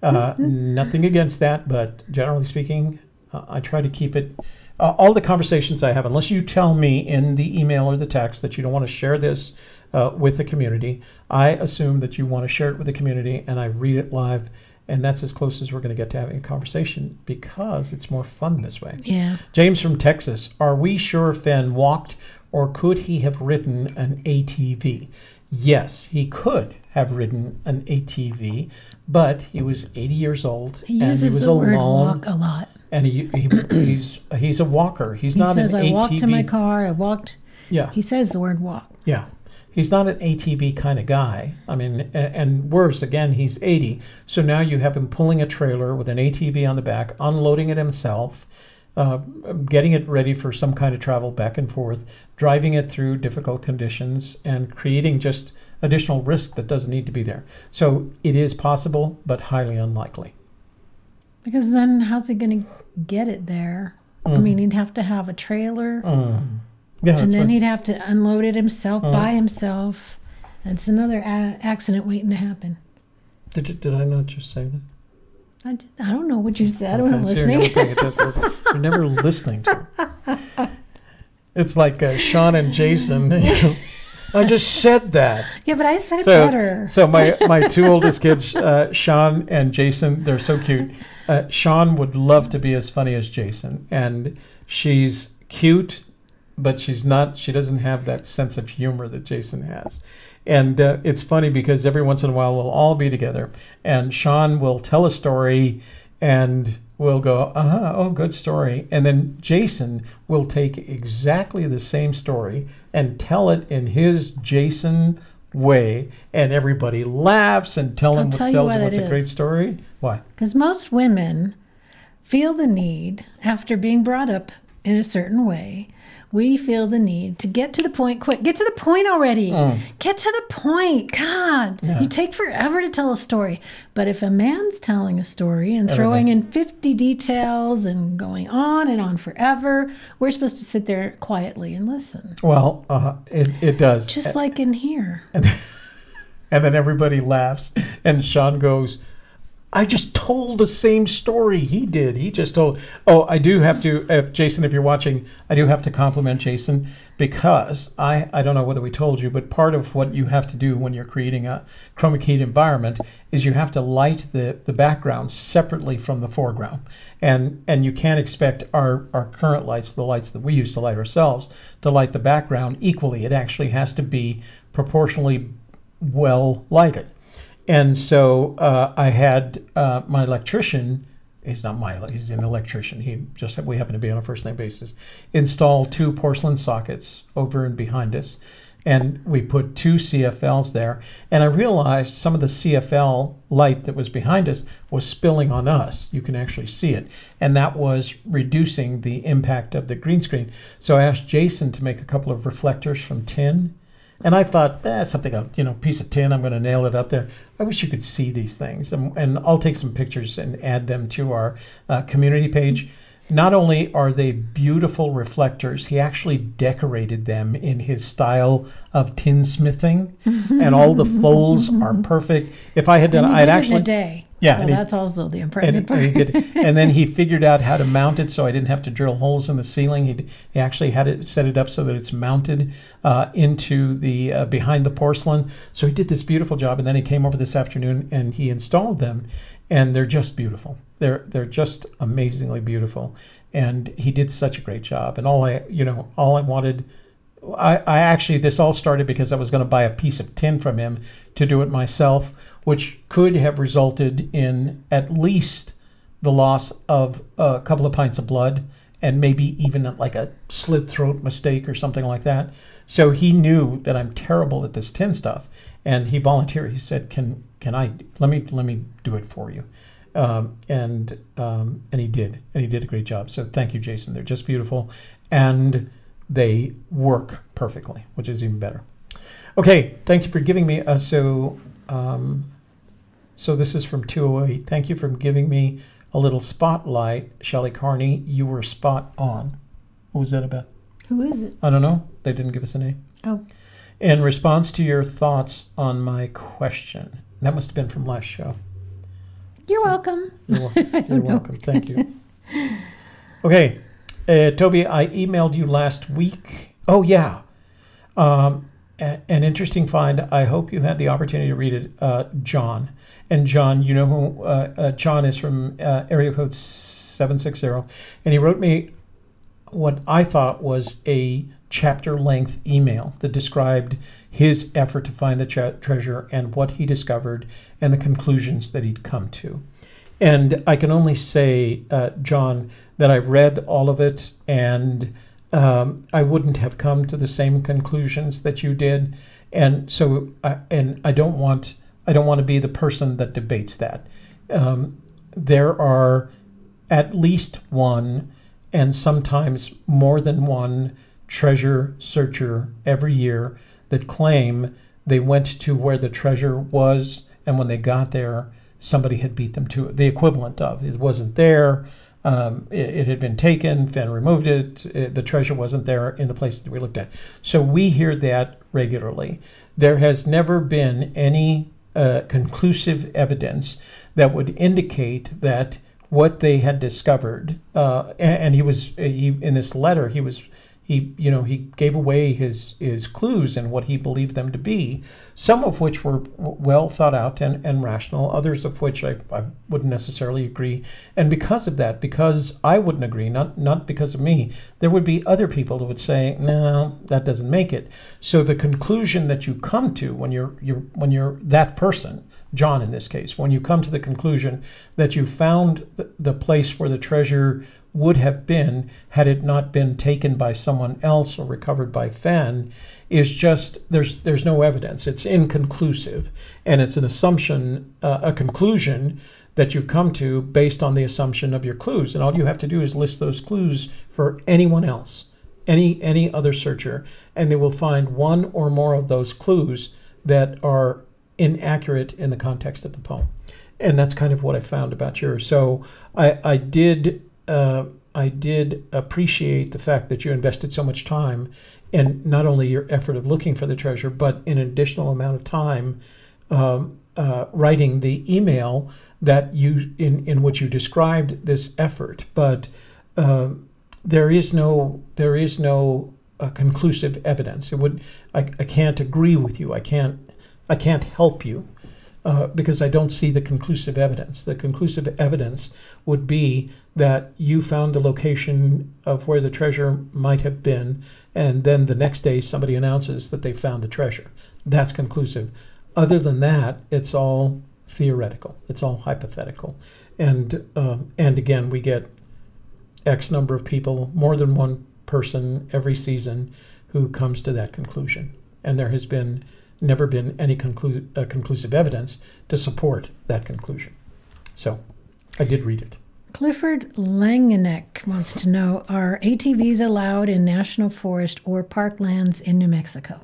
Nothing against that, but generally speaking, I try to keep it, all the conversations I have, unless you tell me in the email or the text that you don't want to share this with the community, I assume that you want to share it with the community, and I read it live, and that's as close as we're going to get to having a conversation because it's more fun this way. Yeah. James from Texas, are we sure Fenn walked or could he have ridden an ATV? Yes, he could have ridden an ATV, but he was 80 years old He and uses he was the word alone. walk a lot. And he's a walker. He's not says, an I ATV. walked to my car. I walked. Yeah. He says the word walk. Yeah. He's not an ATV kind of guy. I mean, and worse, again, he's 80. So now you have him pulling a trailer with an ATV on the back, unloading it himself, getting it ready for some kind of travel back and forth, driving it through difficult conditions, and creating just additional risk that doesn't need to be there. So it is possible, but highly unlikely. Because then how's he going to get it there? I mean, he'd have to have a trailer. Yeah, And that's then right. he'd have to unload it himself by himself. It's another accident waiting to happen. Did I not just say that? I don't know what you said. I wasn't Okay, so you're listening. never paying attention. You're never listening to it. It's like Sean and Jason. I just said that. Yeah, but I said it better. So my two oldest kids, Sean and Jason, they're so cute. Sean would love to be as funny as Jason, and she's cute, but she's not. She doesn't have that sense of humor that Jason has. And it's funny because every once in a while we'll all be together, and Sean will tell a story, and we'll go, oh, good story. And then Jason will take exactly the same story and tell it in his Jason way, and everybody laughs and tells him what's a great story. Why? Because most women feel the need, after being brought up in a certain way, we feel the need to get to the point quick. Get to the point already. Get to the point. God, you take forever to tell a story. But if a man's telling a story and throwing in 50 details and going on and on forever, we're supposed to sit there quietly and listen. Well, it does. Just like in here. And then everybody laughs, and Sean goes, I just told the same story he did. He just told. Oh, I do have to, Jason, if you're watching, I do have to compliment Jason, because I don't know whether we told you, but part of what you have to do when you're creating a chroma keyed environment is you have to light the background separately from the foreground. And you can't expect our current lights, the lights that we use to light ourselves, to light the background equally. It actually has to be proportionally well lighted. And so I had my electrician, he's an electrician, we happen to be on a first name basis, install 2 porcelain sockets over and behind us. And we put 2 CFLs there. And I realized some of the CFL light that was behind us was spilling on us. You can actually see it. And that was reducing the impact of the green screen. So I asked Jason to make a couple of reflectors from tin. And I thought, piece of tin, I'm going to nail it up there. I wish you could see these things. And I'll take some pictures and add them to our community page. Not only are they beautiful reflectors, he actually decorated them in his style of tinsmithing. And all the folds are perfect. If I had done, I'd actually... in a day. Yeah, so that's also the impressive part. And then he figured out how to mount it so I didn't have to drill holes in the ceiling. He actually had it set it up so that it's mounted into the behind the porcelain. So he did this beautiful job, and then he came over this afternoon and he installed them, and they're just beautiful. They're just amazingly beautiful, and he did such a great job. And all I wanted. I actually, this all started because I was going to buy a piece of tin from him to do it myself, which could have resulted in at least the loss of a couple of pints of blood and maybe even like a slit throat mistake or something like that. So he knew that I'm terrible at this tin stuff, and he volunteered. He said, "Can I let me do it for you?" And he did, and he did a great job. So thank you, Jason. They're just beautiful, and they work perfectly, which is even better. Okay, thank you for giving me so this is from 208. Thank you for giving me a little spotlight, Shelley Carney. You were spot on. What was that about? Who is it? I don't know. They didn't give us a name. Oh. In response to your thoughts on my question. That must have been from last show. You're welcome. You're welcome. Thank you. Okay, Toby, I emailed you last week. Oh, yeah. An interesting find. I hope you had the opportunity to read it, John. And John, you know who John is from area code 760. And he wrote me what I thought was a chapter-length email that described his effort to find the treasure and what he discovered and the conclusions that he'd come to. And I can only say, John, that I read all of it, and I wouldn't have come to the same conclusions that you did. And so, I don't want to be the person that debates that. There are at least one, and sometimes more than one, treasure searcher every year that claim they went to where the treasure was, and when they got there, somebody had beat them to it. The equivalent of it wasn't there. It had been taken. Fenn removed it. The treasure wasn't there in the place that we looked at. So we hear that regularly. There has never been any conclusive evidence that would indicate that what they had discovered, and he in this letter he gave away his clues and what he believed them to be, some of which were well thought out and rational, others of which I wouldn't necessarily agree. And because of that, because I wouldn't agree, not because of me, there would be other people who would say, no, that doesn't make it. So the conclusion that you come to when you're that person, John in this case, when you come to the conclusion that you found the place where the treasure would have been had it not been taken by someone else or recovered by Fenn, is just there's no evidence. It's inconclusive, and it's an assumption, a conclusion that you've come to based on the assumption of your clues. And all you have to do is list those clues for anyone else, any other searcher, and they will find one or more of those clues that are inaccurate in the context of the poem. And that's kind of what I found about yours. So I did appreciate the fact that you invested so much time in not only your effort of looking for the treasure, but in an additional amount of time writing the email that in which you described this effort. But there is no conclusive evidence. I can't agree with you. I can't help you. Because I don't see the conclusive evidence. The conclusive evidence would be that you found the location of where the treasure might have been, and then the next day somebody announces that they found the treasure. That's conclusive. Other than that, it's all theoretical. It's all hypothetical. And again, we get X number of people, more than one person every season, who comes to that conclusion. And there has never been any conclusive evidence to support that conclusion. So I did read it. Clifford Langeneck wants to know, are ATVs allowed in national forest or parklands in New Mexico?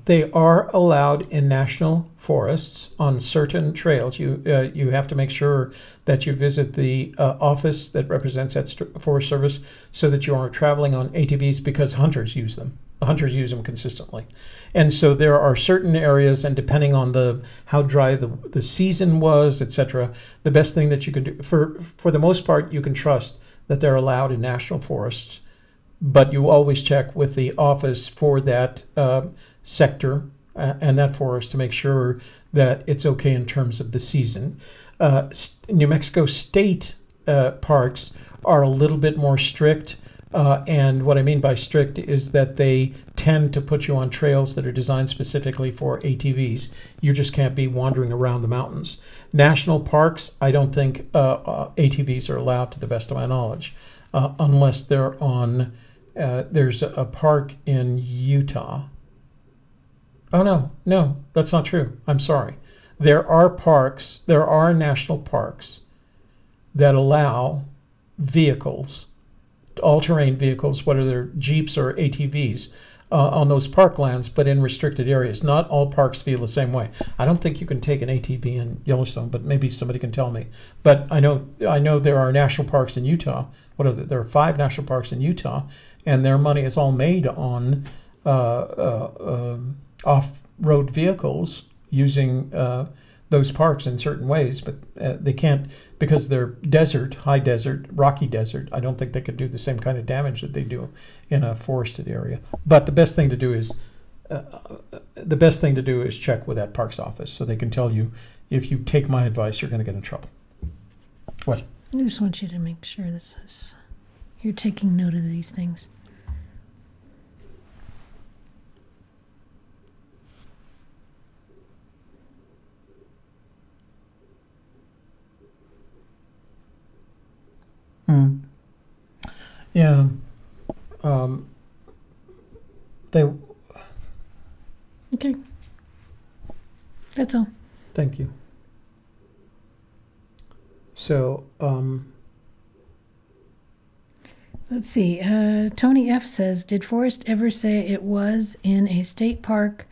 They are allowed in national forests on certain trails. You have to make sure that you visit the office that represents that Forest Service so that you aren't traveling on ATVs, because hunters use them. Hunters use them consistently. And so there are certain areas, and depending on how dry the season was, etc., the best thing that you can do, for the most part, you can trust that they're allowed in national forests, but you always check with the office for that sector and that forest to make sure that it's okay in terms of the season. New Mexico state parks are a little bit more strict. And what I mean by strict is that they tend to put you on trails that are designed specifically for ATVs. You just can't be wandering around the mountains. National parks, I don't think ATVs are allowed, to the best of my knowledge, unless they're on, there's a park in Utah. Oh, no, that's not true. I'm sorry. There are national parks that allow vehicles, all-terrain vehicles, whether they're Jeeps or ATVs, on those parklands, but in restricted areas. Not all parks feel the same way. I don't think you can take an ATV in Yellowstone, but maybe somebody can tell me. But I know there are national parks in Utah. There are 5 national parks in Utah, and their money is all made on off-road vehicles using those parks in certain ways, but they can't, because they're desert, high desert, rocky desert. I don't think they could do the same kind of damage that they do in a forested area. But the best thing to do is check with that parks office, so they can tell you, if you take my advice, you're going to get in trouble. What? I just want you to make sure you're taking note of these things. Yeah. Okay. That's all. Thank you. So, let's see. Tony F says, did Forrest ever say it was in a state park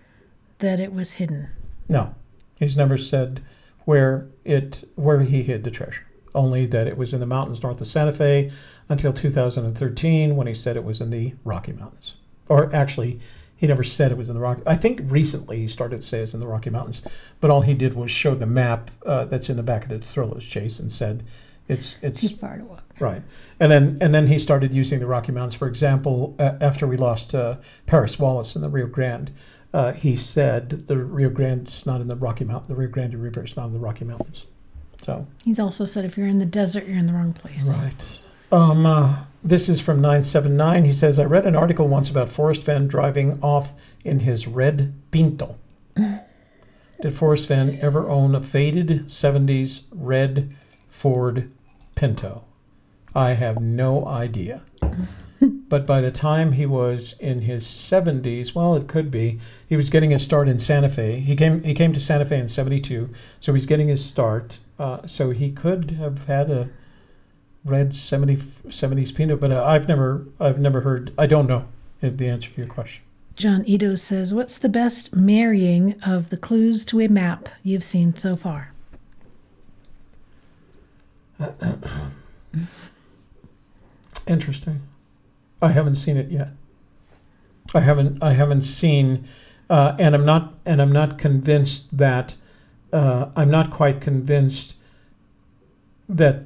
that it was hidden? No. He's never said where he hid the treasure. Only that it was in the mountains north of Santa Fe until 2013, when he said it was in the Rocky Mountains. Or actually, he never said it was in the Rocky. I think recently he started to say it's in the Rocky Mountains, but all he did was show the map that's in the back of the Thriller's Chase and said it's too far to walk. Right, and then he started using the Rocky Mountains. For example, after we lost Paris Wallace in the Rio Grande, he said the Rio Grande's not in the Rocky Mountain. The Rio Grande River is not in the Rocky Mountains. So he's also said if you're in the desert, you're in the wrong place. Right. This is from 979. He says, I read an article once about Forrest Fenn driving off in his red Pinto. Did Forrest Fenn ever own a faded 70s red Ford Pinto? I have no idea. But by the time he was in his 70s, well, it could be, he was getting his start in Santa Fe. He came to Santa Fe in 72, so he's getting his start. So he could have had a red 70s Pinto, but I've never heard. I don't know the answer to your question. John Ito says, what's the best marrying of the clues to a map you've seen so far? Interesting. I haven't seen it yet. I haven't seen, and I'm not convinced that. I'm not quite convinced that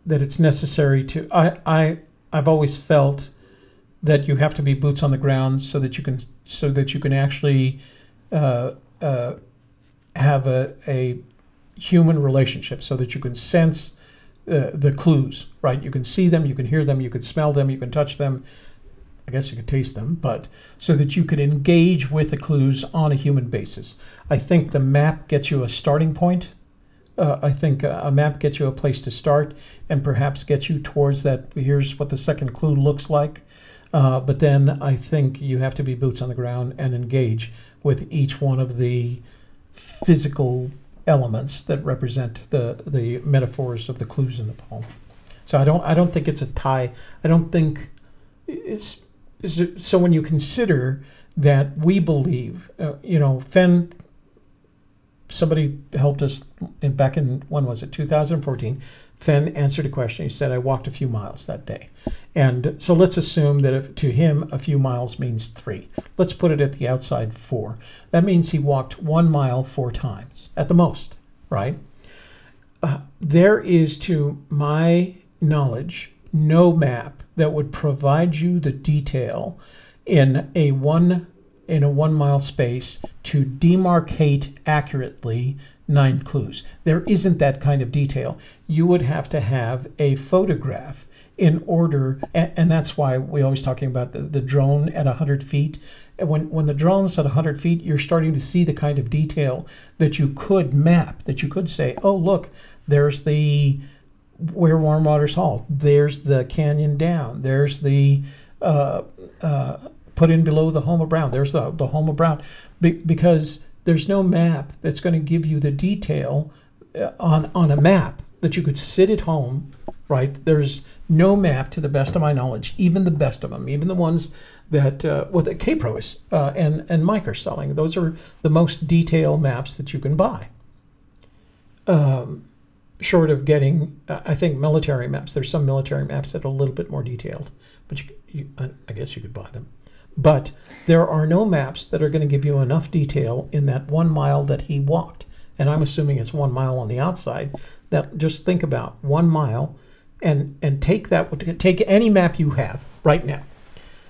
it's necessary to. I've always felt that you have to be boots on the ground so that you can actually have a human relationship, so that you can sense the clues, right? You can see them, you can hear them, you can smell them, you can touch them. I guess you could taste them, but so that you could engage with the clues on a human basis. I think the map gets you a starting point. I think a map gets you a place to start and perhaps gets you towards that. Here's what the second clue looks like. But then I think you have to be boots on the ground and engage with each one of the physical elements that represent the metaphors of the clues in the poem. So I don't think it's a tie. I don't think it's. So when you consider that we believe, Fenn, somebody helped us back in, when was it, 2014, Fenn answered a question. He said, I walked a few miles that day. And so let's assume that to him, a few miles means 3. Let's put it at the outside 4. That means he walked 1 mile 4 times at the most, right? There is, to my knowledge, no map that would provide you the detail in a 1 mile space to demarcate accurately 9 clues. There isn't that kind of detail. You would have to have a photograph in order, and that's why we're always talking about the drone at 100 feet. And when the drone's at 100 feet, you're starting to see the kind of detail that you could map, that you could say, oh, look, there's where Warm Waters Halt, there's the canyon down, there's the put in below the home of Brown, there's the home of Brown, because there's no map that's going to give you the detail on a map that you could sit at home, right? There's no map, to the best of my knowledge, even the best of them, even the ones that that K-Pro is and Mike are selling. Those are the most detailed maps that you can buy. Short of getting, I think, military maps. There's some military maps that are a little bit more detailed, but I guess you could buy them. But there are no maps that are going to give you enough detail in that 1 mile that he walked. and I'm assuming it's 1 mile on the outside, that just think about 1 mile and take any map you have right now,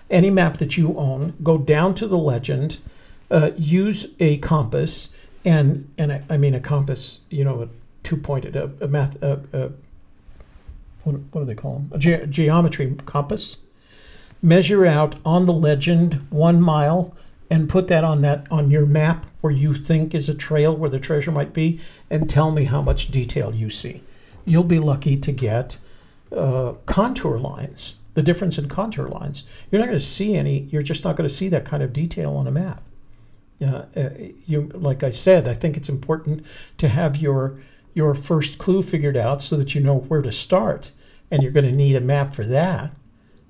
any map that you own, go down to the legend, use a compass, and I mean a compass, you know, a two-pointed, what do they call them? A geometry compass. Measure out on the legend 1 mile and put that on your map where you think is a trail where the treasure might be, and tell me how much detail you see. You'll be lucky to get contour lines, the difference in contour lines. You're not going to see any, you're just not going to see that kind of detail on a map. Like I said, I think it's important to have your first clue figured out so that you know where to start, and you're going to need a map for that.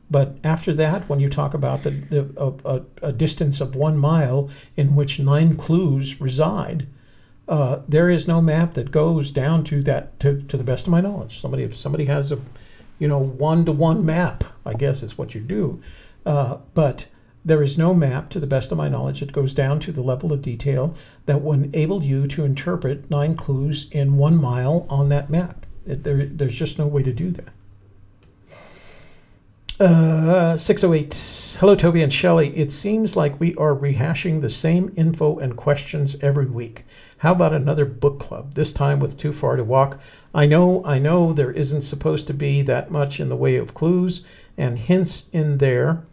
But after that, when you talk about a distance of 1 mile in which 9 clues reside, there is no map that goes down to that, to the best of my knowledge. If somebody has a, you know, 1-to-1 map, I guess is what you do. But there is no map, to the best of my knowledge, that goes down to the level of detail that would enable you to interpret 9 clues in 1 mile on that map. There's just no way to do that. 608. Hello, Toby and Shelley. It seems like we are rehashing the same info and questions every week. How about another book club, this time with Too Far to Walk? I know there isn't supposed to be that much in the way of clues and hints in there,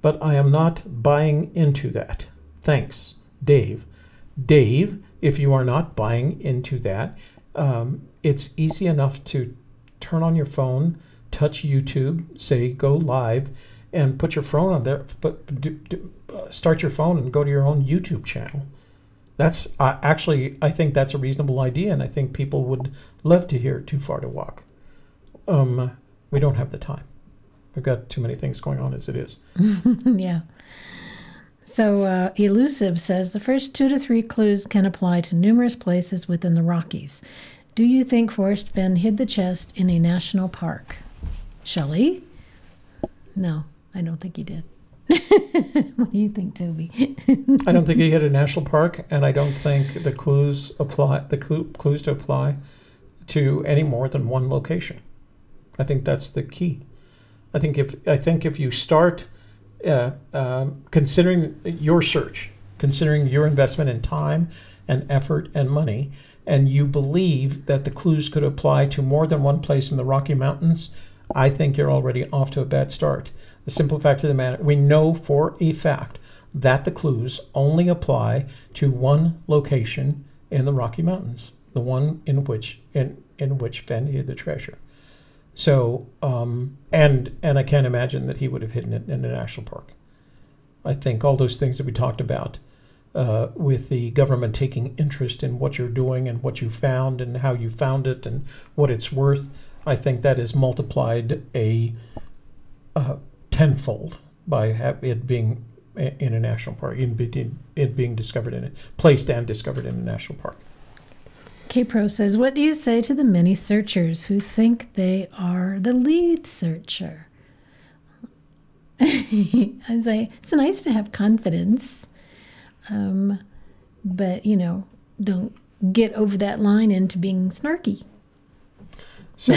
but I am not buying into that. Thanks, Dave. Dave, if you are not buying into that, it's easy enough to turn on your phone, touch YouTube, say go live, and put your phone on there. But start your phone and go to your own YouTube channel. That's actually, I think that's a reasonable idea, and I think people would love to hear Too Far to Walk. We don't have the time. We've got too many things going on as it is. Yeah. So Elusive says the first 2 to 3 clues can apply to numerous places within the Rockies. Do you think Forrest Fenn hid the chest in a national park? Shelley? No, I don't think he did. What do you think, Toby? I don't think he hit a national park, and I don't think the clues apply. Clues to apply to any more than one location. I think that's the key. I think if you start considering your search, considering your investment in time and effort and money, and you believe that the clues could apply to more than one place in the Rocky Mountains, I think you're already off to a bad start. The simple fact of the matter, we know for a fact that the clues only apply to one location in the Rocky Mountains, the one in which Fenn hid the treasure. So, and I can't imagine that he would have hidden it in a national park. I think all those things that we talked about, with the government taking interest in what you're doing and what you found and how you found it and what it's worth, I think that is multiplied a tenfold by it being in a national park, it being discovered in it, placed and discovered in a national park. K-Pro says, what do you say to the many searchers who think they are the lead searcher? I say, it's nice to have confidence, but, you know, don't get over that line into being snarky. So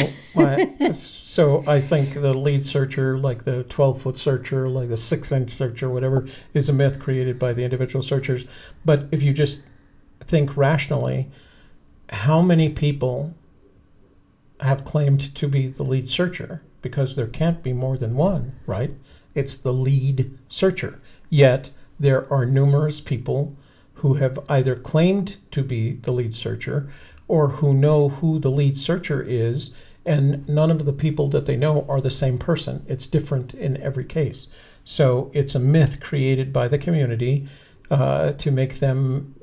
I think the lead searcher, like the 12-foot searcher, like the 6-inch searcher, whatever, is a myth created by the individual searchers. But if you just think rationally, how many people have claimed to be the lead searcher? Because there can't be more than one, right? It's the lead searcher. Yet there are numerous people who have either claimed to be the lead searcher or who know who the lead searcher is, and none of the people that they know are the same person. It's different in every case. So it's a myth created by the community to make them,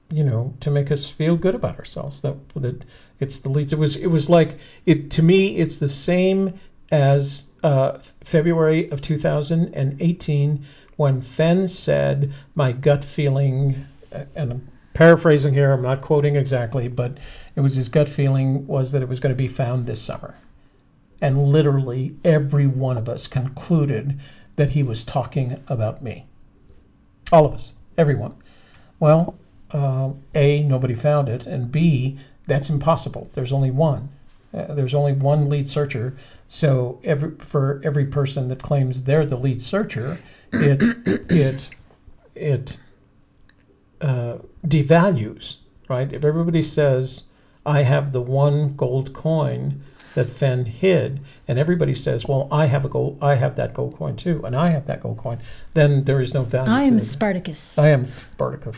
you know, to make us feel good about ourselves, that it's the lead. It was like, to me, it's the same as February of 2018 when Fenn said, my gut feeling, and I'm paraphrasing here, I'm not quoting exactly, but it was his gut feeling was that it was going to be found this summer. And literally every one of us concluded that he was talking about me. All of us, everyone. Well, A, nobody found it, and B, that's impossible. There's only one. There's only one lead searcher. So for every person that claims they're the lead searcher, it devalues, right? If everybody says, I have the one gold coin that Fenn hid, and everybody says, well, I have that gold coin too, and I have that gold coin, then there is no value. I am Spartacus. I am Spartacus.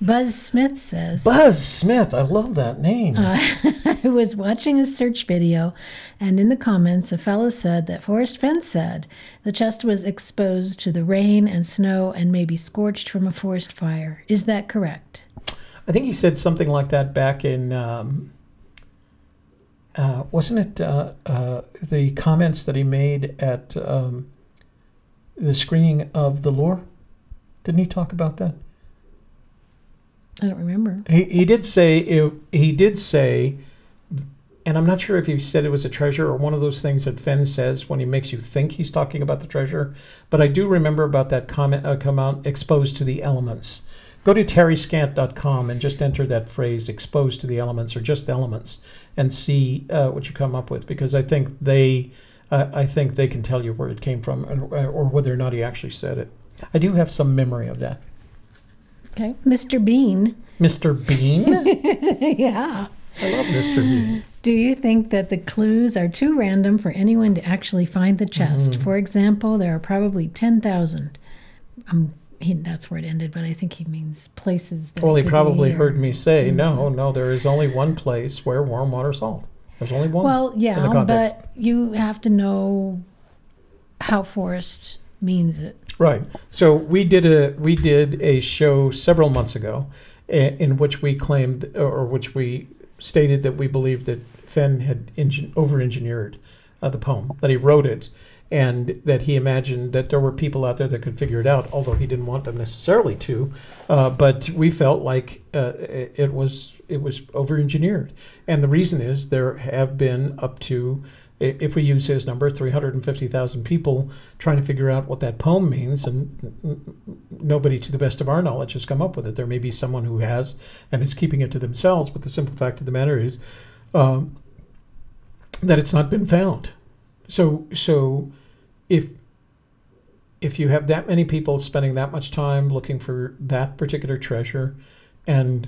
Buzz Smith says, Buzz Smith, I love that name. I was watching a search video, and in the comments, a fellow said that Forrest Fenn said the chest was exposed to the rain and snow and maybe scorched from a forest fire. Is that correct? I think he said something like that back in, wasn't it the comments that he made at the screening of The Lure? Didn't he talk about that? I don't remember. He did say, and I'm not sure if he said it was a treasure or one of those things that Fenn says when he makes you think he's talking about the treasure, but I do remember about that comment come out, exposed to the elements. Go to terryscant.com and just enter that phrase, exposed to the elements, or just elements, and see what you come up with, because I think they can tell you where it came from, or whether or not he actually said it. I do have some memory of that. Okay. Mr. Bean. Mr. Bean? Yeah. I love Mr. Bean. Do you think that the clues are too random for anyone to actually find the chest? For example, there are probably 10,000. That's where it ended, but I think he means places. That well, he probably be, heard me say, no, there is only one place where warm water salt. There's only one. Well, yeah, but you have to know how Forrest means it. Right. So we did a show several months ago in which we claimed, or which we stated that we believed that Fenn had over-engineered the poem, that he wrote it, and that he imagined that there were people out there that could figure it out, although he didn't want them necessarily to. But we felt like it was over-engineered. And the reason is there have been up to, if we use his number, 350,000 people trying to figure out what that poem means, and nobody, to the best of our knowledge, has come up with it. There may be someone who has and is keeping it to themselves, but the simple fact of the matter is that it's not been found. So if you have that many people spending that much time looking for that particular treasure and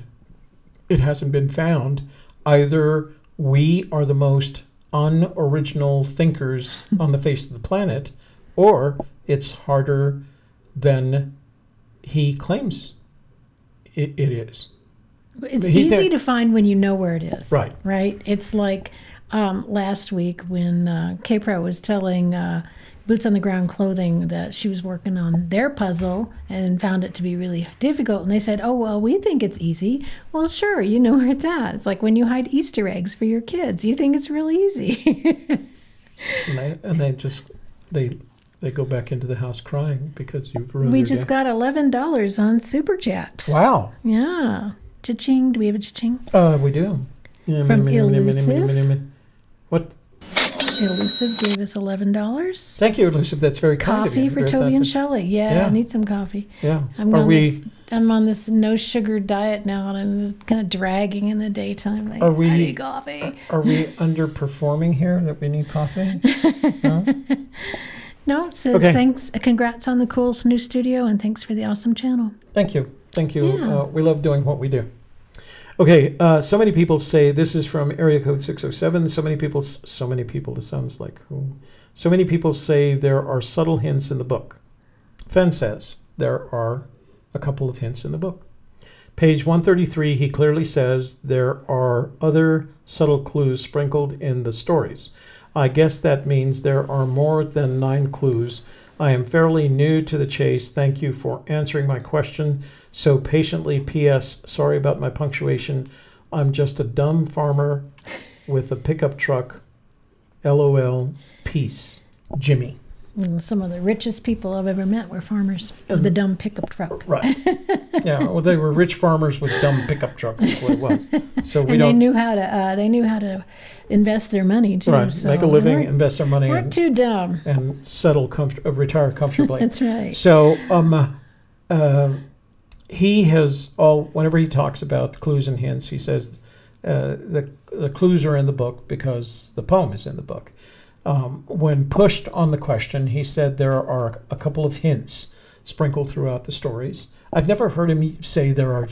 it hasn't been found, either we are the most unoriginal thinkers on the face of the planet, or it's harder than he claims it is. It's easy to find when you know where it is. Right. Right? It's like last week when K-Pro was telling Boots on the Ground Clothing that she was working on their puzzle and found it to be really difficult. And they said, oh, well, we think it's easy. Well, sure, you know where it's at. It's like when you hide Easter eggs for your kids. You think it's really easy. They go back into the house crying because you've ruined We their just day. got $11 on Super Chat. Wow. Yeah. Cha-ching. Do we have a cha-ching? We do. From Elusive. What? Elusive gave us $11. Thank you, Elusive. That's very kind of you. Coffee for Very Toby and thoughtful. Shelley. Yeah, I need some coffee. Yeah. I'm on this no sugar diet now, and I'm just kind of dragging in the daytime. Like, I need coffee. Are we underperforming here that we need coffee? No? No, it says thanks, congrats on the cool new studio, and thanks for the awesome channel. Thank you. Thank you. Yeah. We love doing what we do. Okay, so many people say, this is from area code 607. So many people, it sounds like who? So many people say there are subtle hints in the book. Fenn says there are a couple of hints in the book. Page 133, he clearly says there are other subtle clues sprinkled in the stories. I guess that means there are more than 9 clues. I am fairly new to the chase. Thank you for answering my question so patiently. P.S. Sorry about my punctuation. I'm just a dumb farmer with a pickup truck. LOL. Peace. Jimmy. Some of the richest people I've ever met were farmers with the dumb pickup truck. Right. Yeah. Well, they were rich farmers with dumb pickup trucks. That's what it was. So we and don't. They knew how to invest their money too. Right. So make a living, invest their money, weren't too dumb. And settle, retire comfortably. That's right. So he has all, whenever he talks about clues and hints, he says the clues are in the book because the poem is in the book. When pushed on the question, he said there are a couple of hints sprinkled throughout the stories. I've never heard him say there are,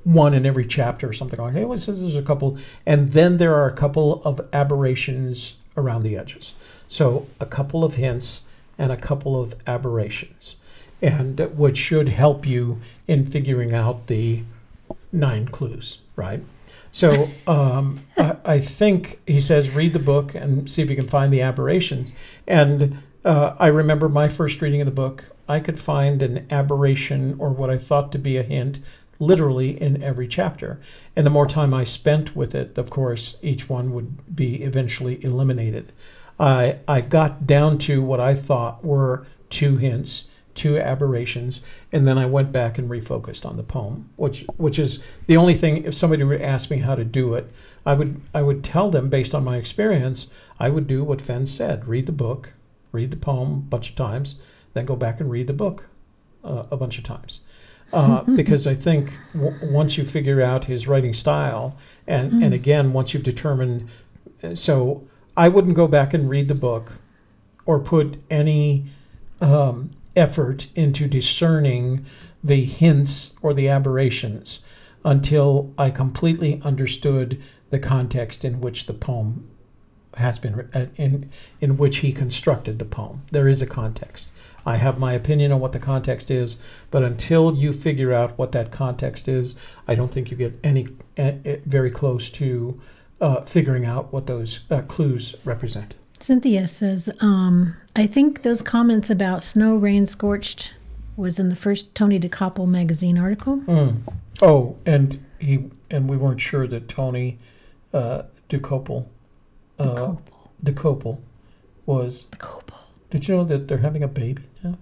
one in every chapter or something like that. He always says there's a couple, and then there are a couple of aberrations around the edges. So a couple of hints and a couple of aberrations, and which should help you in figuring out the 9 clues, right? So I think he says read the book and see if you can find the aberrations. And I remember my first reading of the book, I could find an aberration or what I thought to be a hint literally in every chapter. And the more time I spent with it, of course, each one would be eventually eliminated. I got down to what I thought were 2 hints, 2 aberrations, and then I went back and refocused on the poem, which is the only thing. If somebody were to ask me how to do it, I would tell them based on my experience, I would do what Fenn said: read the book, read the poem a bunch of times, then go back and read the book a bunch of times. Because I think once you figure out his writing style, and again, once you've determined, so I wouldn't go back and read the book or put any effort into discerning the hints or the aberrations until I completely understood the context in which the poem has been, in which he constructed the poem. There is a context. I have my opinion on what the context is, but until you figure out what that context is, I don't think you get any very close to figuring out what those clues represent. Cynthia says, I think those comments about snow, rain, scorched was in the first Tony DeCoppel magazine article. Oh, and we weren't sure that Tony DeCoppel was. DeCoppel. Did you know that they're having a baby now?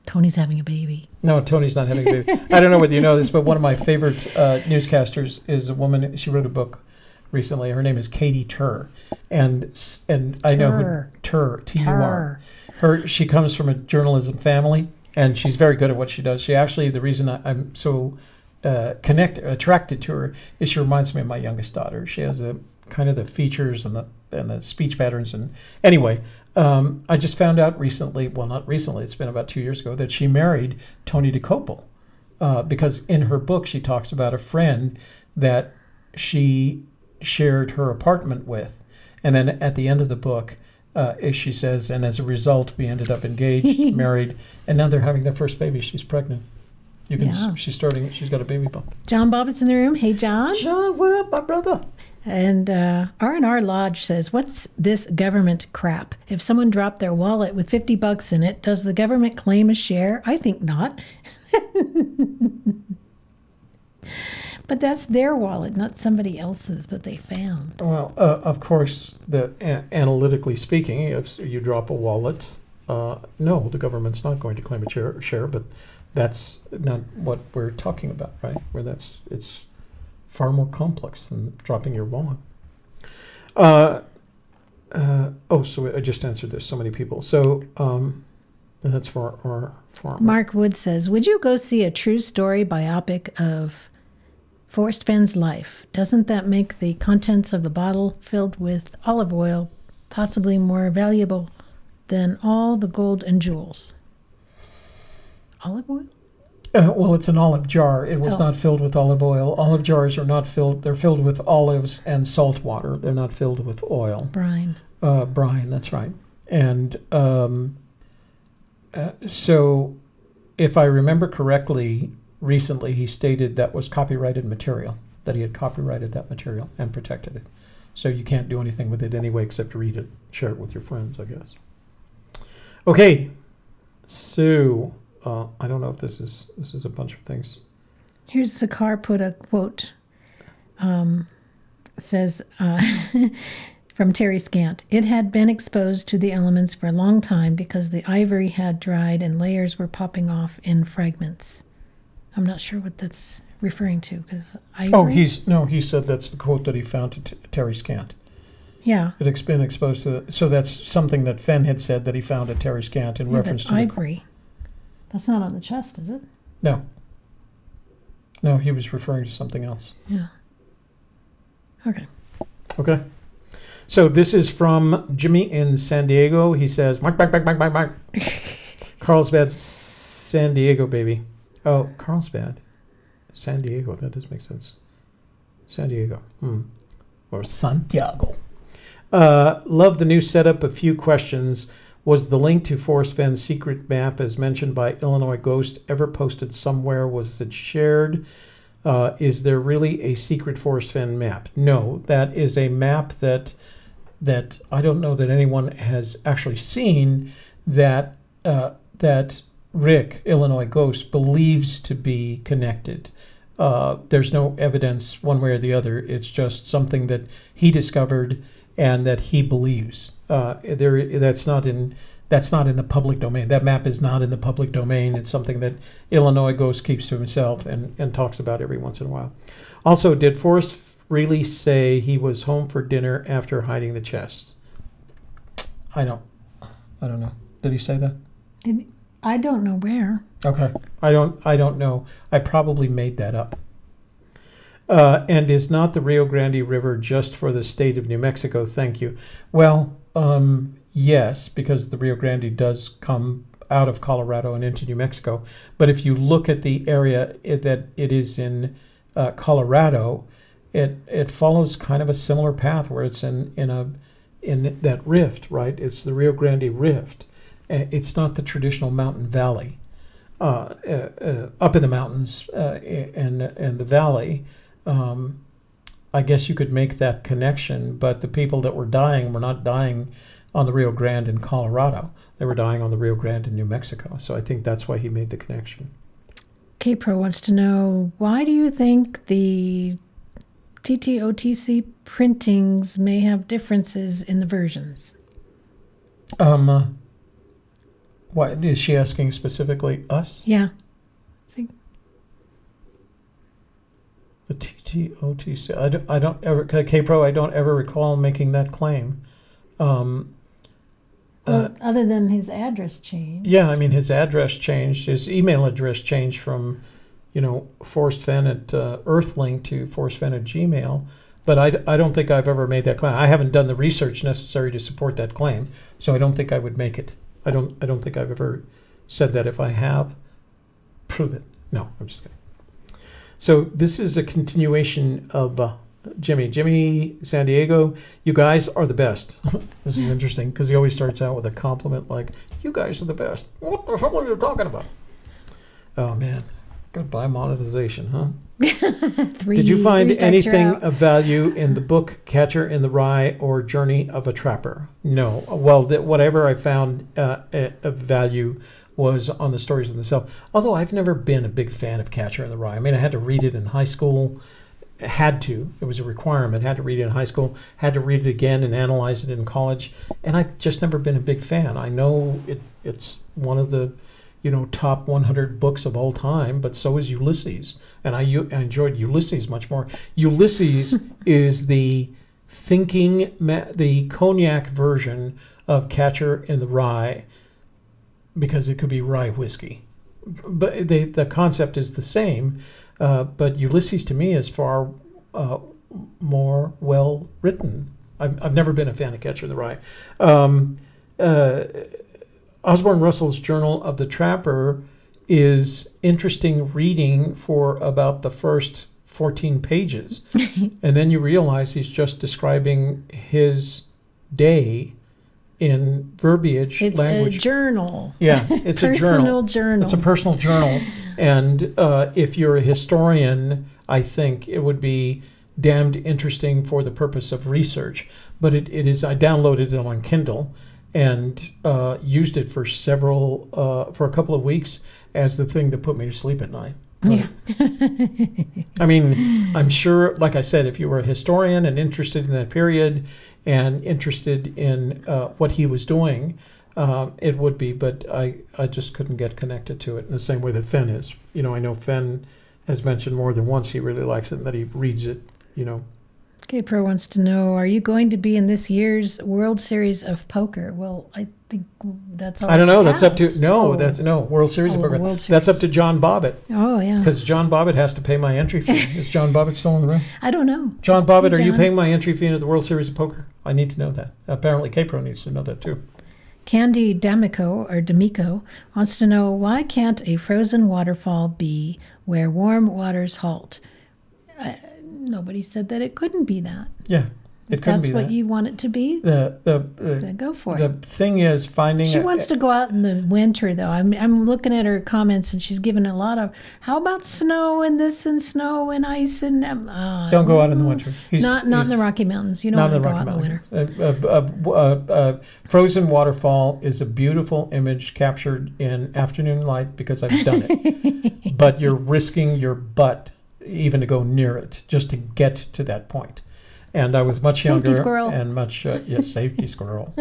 Tony's having a baby. No, Tony's not having a baby. I don't know whether you know this, but one of my favorite newscasters is a woman. She wrote a book recently. Her name is Katie Tur, and I know who Tur. She comes from a journalism family, and she's very good at what she does. She actually, the reason I'm so attracted to her is she reminds me of my youngest daughter. She has a kind of the features and the speech patterns, and anyway, I just found out recently. Well, not recently. It's been about 2 years ago that she married Tony DeCoppel, because in her book she talks about a friend that she shared her apartment with, and then at the end of the book she says, and as a result we ended up engaged, married, and now they're having their first baby. She's pregnant. You can she's got a baby bump. John Bobbitt's in the room. Hey John. John, what up, my brother? And R&R Lodge says, what's this government crap? If someone dropped their wallet with $50 in it, does the government claim a share? I think not. But that's their wallet, not somebody else's that they found. Well, of course, analytically speaking, if you drop a wallet, no, the government's not going to claim a share, but that's not what we're talking about, right? Where it's far more complex than dropping your wallet. So I just answered this. So many people. So that's for our farmer. Mark Wood says, would you go see a true story biopic of Forrest Fenn's life? Doesn't that make the contents of the bottle filled with olive oil possibly more valuable than all the gold and jewels? Olive oil? Well, it's an olive jar. It was not filled with olive oil. Olive jars are not filled. They're filled with olives and salt water. They're not filled with oil. Brine. Brine, that's right. And so if I remember correctly, recently he stated that was copyrighted material, that he had copyrighted that material and protected it. So you can't do anything with it anyway except read it, share it with your friends, I guess. Okay, so I don't know if this is a bunch of things. Here's Sakar put a quote, says from Terry Scant. It had been exposed to the elements for a long time because the ivory had dried and layers were popping off in fragments. I'm not sure what that's referring to because ivory. He said that's the quote that he found to Terry Scant. Yeah. It's been exposed to, so that's something that Fenn had said that he found at Terry Scant in reference to ivory. That's not on the chest, is it? No. No, he was referring to something else. Yeah. Okay. Okay. So this is from Jimmy in San Diego. He says, Mark. Carlsbad, San Diego, baby. Oh, Carlsbad. San Diego. That does make sense. San Diego. Or Santiago. Love the new setup. A few questions. Was the link to Forrest Fenn's secret map, as mentioned by Illinois Ghost, ever posted somewhere? Was it shared? Is there really a secret Forrest Fenn map? No, that is a map that I don't know that anyone has actually seen that Rick, Illinois Ghost, believes to be connected. There's no evidence one way or the other. It's just something that he discovered and that he believes. That's not in the public domain. That map is not in the public domain. It's something that Illinois Ghost keeps to himself and talks about every once in a while. Also, did Forrest really say he was home for dinner after hiding the chest? I don't know. Did he say that? I don't know where. Okay. I don't know. I probably made that up. And is not the Rio Grande River just for the state of New Mexico? Thank you. Well, yes, because the Rio Grande does come out of Colorado and into New Mexico. But if you look at the area that it is in Colorado, it follows kind of a similar path where it's in that rift, right? It's the Rio Grande Rift. It's not the traditional mountain valley. Up in the mountains and the valley, I guess you could make that connection, but the people that were dying were not dying on the Rio Grande in Colorado. They were dying on the Rio Grande in New Mexico. So I think that's why he made the connection. K-Pro wants to know, why do you think the TTOTC printings may have differences in the versions? What is she asking specifically? Us? Yeah. See? The TTOTC. I don't ever, K-Pro, I don't ever recall making that claim. Well, other than his address change. Yeah, I mean, his address changed. His email address changed from, Forrest Fenn at Earthlink to Forrest Fenn at Gmail. But I don't think I've ever made that claim. I haven't done the research necessary to support that claim, so I don't think I would make it. I don't think I've ever said that. If I have, prove it. No, I'm just kidding. So this is a continuation of Jimmy San Diego. You guys are the best. This is interesting because he always starts out with a compliment like, "You guys are the best." What the hell are you talking about? Oh man, goodbye monetization, huh? Did you find anything of value in the book Catcher in the Rye or Journey of a Trapper? No. Well, whatever I found of value was on the stories themselves. Although I've never been a big fan of Catcher in the Rye. I mean, I had to read it in high school. Had to. It was a requirement. Had to read it in high school. Had to read it again and analyze it in college. And I've just never been a big fan. I know it's one of the top 100 books of all time, but so is Ulysses. And I enjoyed Ulysses much more. Ulysses is the cognac version of Catcher in the Rye, because it could be rye whiskey. But the concept is the same, but Ulysses to me is far more well written. I've never been a fan of Catcher in the Rye. Osborne Russell's Journal of the Trapper is interesting reading for about the first 14 pages. And then you realize he's just describing his day in verbiage language. It's a journal. Yeah, it's a journal. Journal. It's a personal journal. And if you're a historian, I think it would be damned interesting for the purpose of research. But it is, I downloaded it on Kindle and used it for a couple of weeks as the thing that put me to sleep at night. Yeah. I mean, I'm sure, like I said, if you were a historian and interested in that period and interested in what he was doing, it would be, but I just couldn't get connected to it in the same way that Fenn is. I know Fenn has mentioned more than once he really likes it and that he reads it, Okay, Pro wants to know, are you going to be in this year's World Series of Poker? Well, I think that's all. I don't know. That's up to Oh. World Series of Oh, the Poker. World That's up Series. to John Bobbitt Oh, yeah. because John Bobbitt has to pay my entry fee. Is John Bobbitt still in the room? I don't know. John Bobbitt, Hey, are you John. paying my entry fee into the World Series of Poker? I need to know that. Apparently, K-Pro needs to know that too. Candy D'Amico wants to know, why can't a frozen waterfall be where warm waters halt? Nobody said that it couldn't be that. Yeah, it couldn't That's be what that. you want it to be, Then go for the it. thing is finding. She wants to go out in the winter, though. I'm looking at her comments, and she's given a lot of, how about snow and this and snow and ice and... Don't go out in the winter. Not in the Rocky Mountains. You don't want to go out in the winter. Frozen waterfall is a beautiful image captured in afternoon light because I've done it. But you're risking your butt even to go near it just to get to that point. And I was much younger. Safety squirrel. And much, yes, safety squirrel.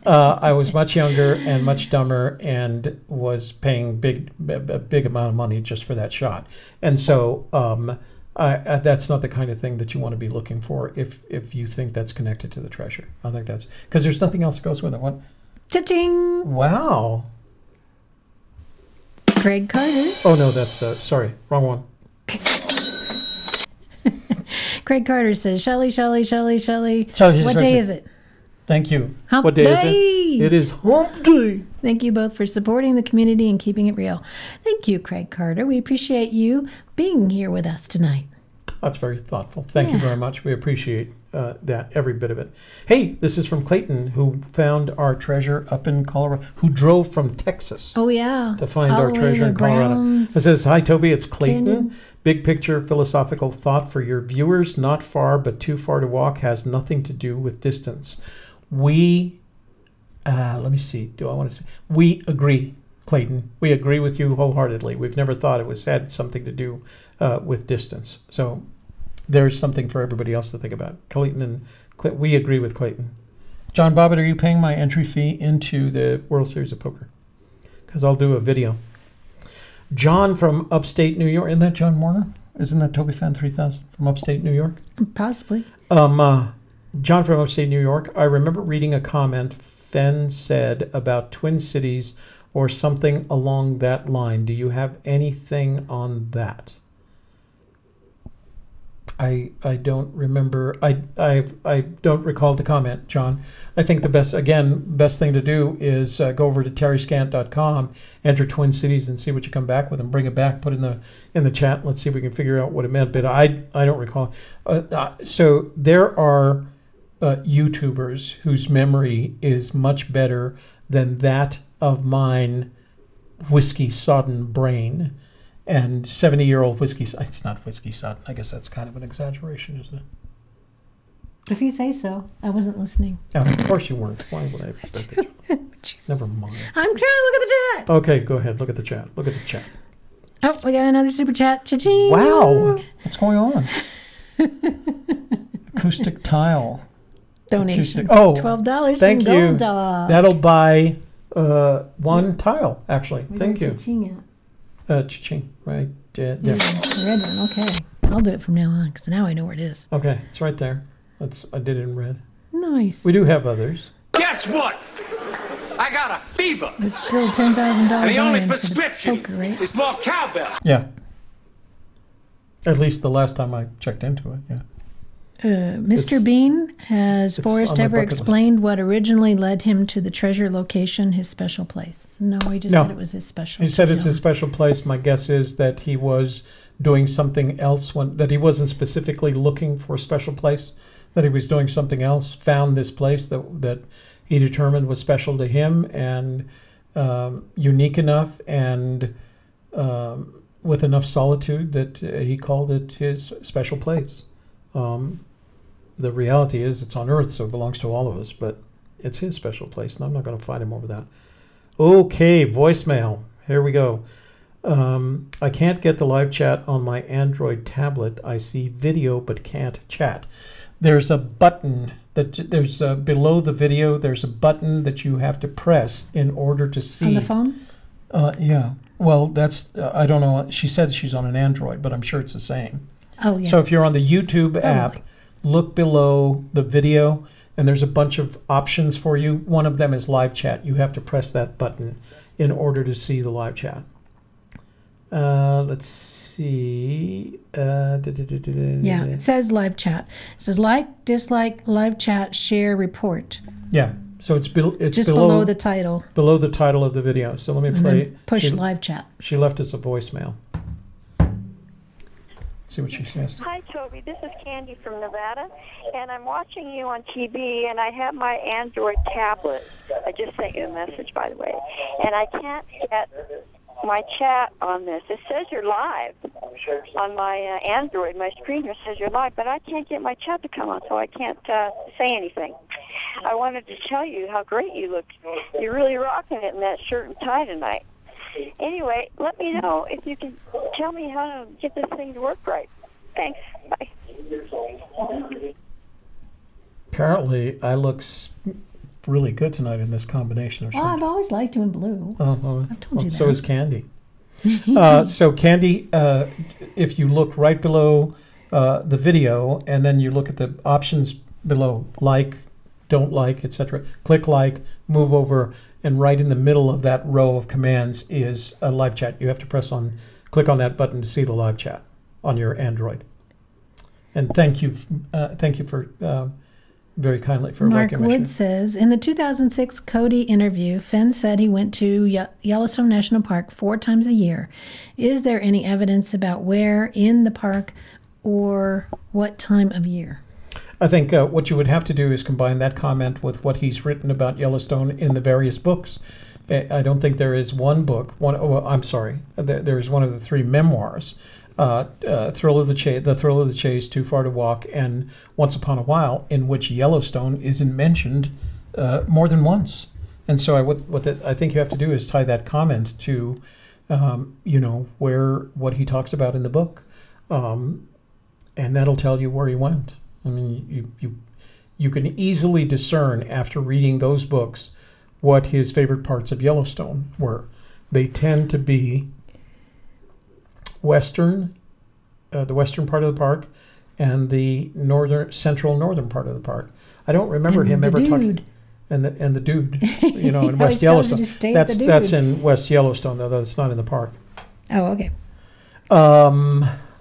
I was much younger and much dumber and was paying a big amount of money just for that shot. And so that's not the kind of thing that you want to be looking for if you think that's connected to the treasure. I think that's because there's nothing else that goes with it. What? Cha-ching! Wow. Craig Carter. Oh no, that's sorry, wrong one. Craig Carter says, Shelley. Shelley, What day is it? Thank you. Hump What day is day. it? It is Hump Day. Thank you both for supporting the community and keeping it real. Thank you, Craig Carter. We appreciate you being here with us tonight. That's very thoughtful. Thank you very much. We appreciate that, every bit of it. Hey, this is from Clayton, who found our treasure up in Colorado, who drove from Texas Oh, yeah. to find All our the way treasure to in Colorado. Browns It says, hi, Toby, it's Clayton. Canyon. Big picture philosophical thought for your viewers. Not far, but too far to walk has nothing to do with distance. We, let me see, do I want to say? We agree, Clayton. We agree with you wholeheartedly. We've never thought it had something to do with distance. So there's something for everybody else to think about. Clayton and we agree with Clayton. John Bobbitt, are you paying my entry fee into the World Series of Poker? Because I'll do a video. John from upstate New York. Isn't that John Warner? Isn't that Toby Fan 3000 from upstate New York? Possibly. John from upstate New York. I remember reading a comment Fenn said about Twin Cities or something along that line. Do you have anything on that? I don't remember. I don't recall the comment, John. I think the best thing to do is go over to terryscant.com, enter Twin Cities, and see what you come back with, and bring it back. Put it in the chat. Let's see if we can figure out what it meant. But I don't recall. So there are YouTubers whose memory is much better than that of mine whiskey-sodden brain. And 70-year-old whiskey, it's not whiskey sodden. I guess that's kind of an exaggeration, isn't it? If you say so. I wasn't listening. Oh, of course you weren't. Why would I have expected you? Jeez. Never mind. I'm trying to look at the chat. Okay, go ahead. Look at the chat. Look at the chat. Oh, we got another super chat. Cha-ching. Wow. What's going on? Acoustic tile. Donation. Oh, $12 thank from you. Gold Dog. That'll buy one tile, actually. Where's Thank our you. cha-ching at? Cha-ching. Right there. The red one. Okay. I'll do it from now on because now I know where it is. Okay, it's right there. I did it in red. Nice. We do have others. Guess what? I got a fever. It's still $10,000 And the only buy-in for the prescription poker, right? is more cowbell. Yeah. At least the last time I checked into it, yeah. Mr. It's- Bean, has it's Forrest on my ever bucket list. explained what originally led him to the treasure location, his special place? No, he just No. said it was his special. He said it's no. his special place. My guess is that he was doing something else, that he wasn't specifically looking for a special place, that he was doing something else, found this place that he determined was special to him and unique enough and with enough solitude that he called it his special place. The reality is it's on Earth, so it belongs to all of us, but it's his special place, and I'm not going to fight him over that. Okay, voicemail. Here we go. I can't get the live chat on my Android tablet. I see video but can't chat. There's a button below the video. There's a button that you have to press in order to see. On the phone? Yeah. Well, that's I don't know. She said she's on an Android, but I'm sure it's the same. Oh, yeah. So if you're on the YouTube app, look below the video, and there's a bunch of options for you. One of them is live chat. You have to press that button in order to see the live chat. Let's see. Yeah, it says live chat. It says like, dislike, live chat, share, report. Yeah, so it's just below the title. Below the title of the video. So let me play. Push live chat. She left us a voicemail. See what she says. Hi, Toby. This is Candy from Nevada, and I'm watching you on TV, and I have my Android tablet. I just sent you a message, by the way, and I can't get my chat on this. It says you're live on my Android. My screen here says you're live, but I can't get my chat to come on, so I can't say anything. I wanted to tell you how great you look. You're really rocking it in that shirt and tie tonight. Anyway, let me know if you can tell me how to get this thing to work right. Thanks. Bye. Apparently, I look really good tonight in this combination of shirts. Oh, I've always liked you in blue. I've told you that. So is Candy. So Candy, if you look right below the video, and then you look at the options below, like, don't like, etc. Click like, move over, and right in the middle of that row of commands is a live chat. You have to click on that button to see the live chat on your Android. And thank you for very kindly for Mark recognition. Wood says, in the 2006 Cody interview, Fenn said he went to Yellowstone National Park 4 times a year. Is there any evidence about where in the park or what time of year? I think what you would have to do is combine that comment with what he's written about Yellowstone in the various books. I don't think there is one book. There is one of the 3 memoirs: The Thrill of the Chase, Too Far to Walk, and Once Upon a While, in which Yellowstone isn't mentioned more than once. And so what I think you have to do is tie that comment to, what he talks about in the book, and that'll tell you where he went. I mean, you can easily discern after reading those books what his favorite parts of Yellowstone were. They tend to be western, the western part of the park, and the central northern part of the park. I don't remember him ever talking. And the dude, in West Yellowstone. That's in West Yellowstone, though. That's not in the park. Oh, okay.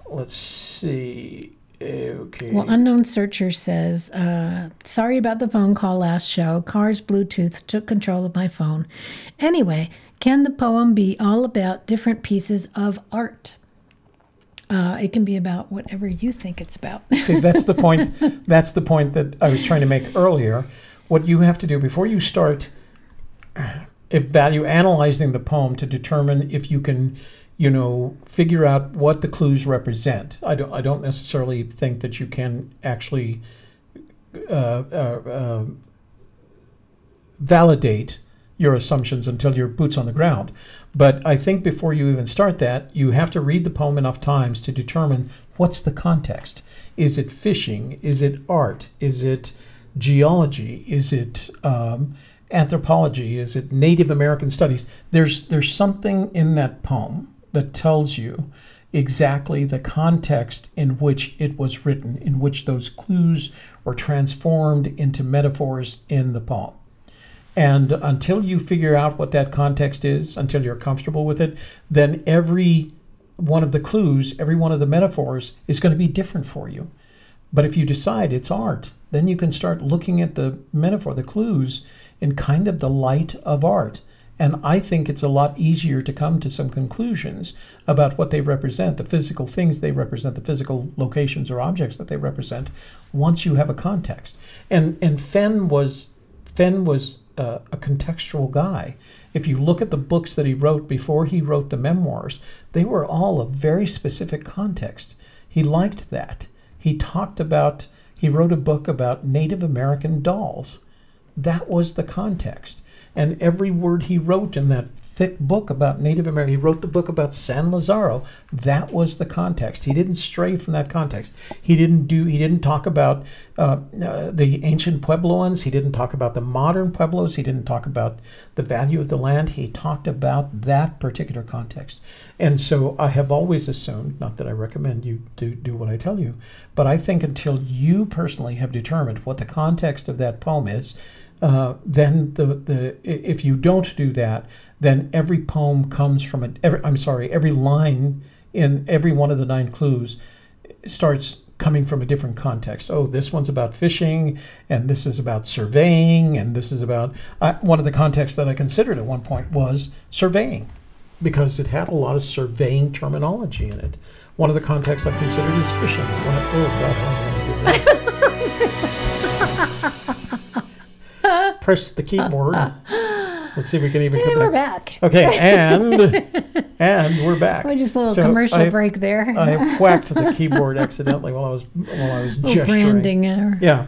Let's see. Okay. Well, Unknown Searcher says, sorry about the phone call last show. Car's Bluetooth took control of my phone. Anyway, can the poem be all about different pieces of art? It can be about whatever you think it's about. See, that's the point. That's the point that I was trying to make earlier. What you have to do before you start analyzing the poem to determine if you can figure out what the clues represent. I don't necessarily think that you can actually validate your assumptions until your boots on the ground. But I think before you even start that, you have to read the poem enough times to determine what's the context. Is it fishing? Is it art? Is it geology? Is it anthropology? Is it Native American studies? There's something in that poem that tells you exactly the context in which it was written, in which those clues were transformed into metaphors in the poem. And until you figure out what that context is, until you're comfortable with it, then every one of the clues, every one of the metaphors is going to be different for you. But if you decide it's art, then you can start looking at the metaphor, the clues, in kind of the light of art. And I think it's a lot easier to come to some conclusions about what they represent, the physical things they represent, the physical locations or objects that they represent, once you have a context. And Fenn was a contextual guy. If you look at the books that he wrote before he wrote the memoirs, they were all a very specific context. He liked that. He wrote a book about Native American dolls. That was the context. And every word he wrote in that thick book about Native American. He wrote the book about San Lazaro. That was the context. He didn't stray from that context. He didn't talk about the ancient Puebloans. He didn't talk about the modern Pueblos. He didn't talk about the value of the land. He talked about that particular context. And so I have always assumed, not that I recommend you do what I tell you, but I think until you personally have determined what the context of that poem is, then if you don't do that, then every poem comes from every line in every one of the 9 clues starts coming from a different context. Oh, this one's about fishing, and this is about surveying, and this is about one of the contexts that I considered at one point was surveying, because it had a lot of surveying terminology in it. One of the contexts I considered is fishing. Oh God, I don't want to do that. Press the keyboard. Let's see if we can even come back. We're back. Okay, and we're back. Oh, just a little commercial break there. I whacked the keyboard accidentally while I was gesturing. Branding error. Yeah.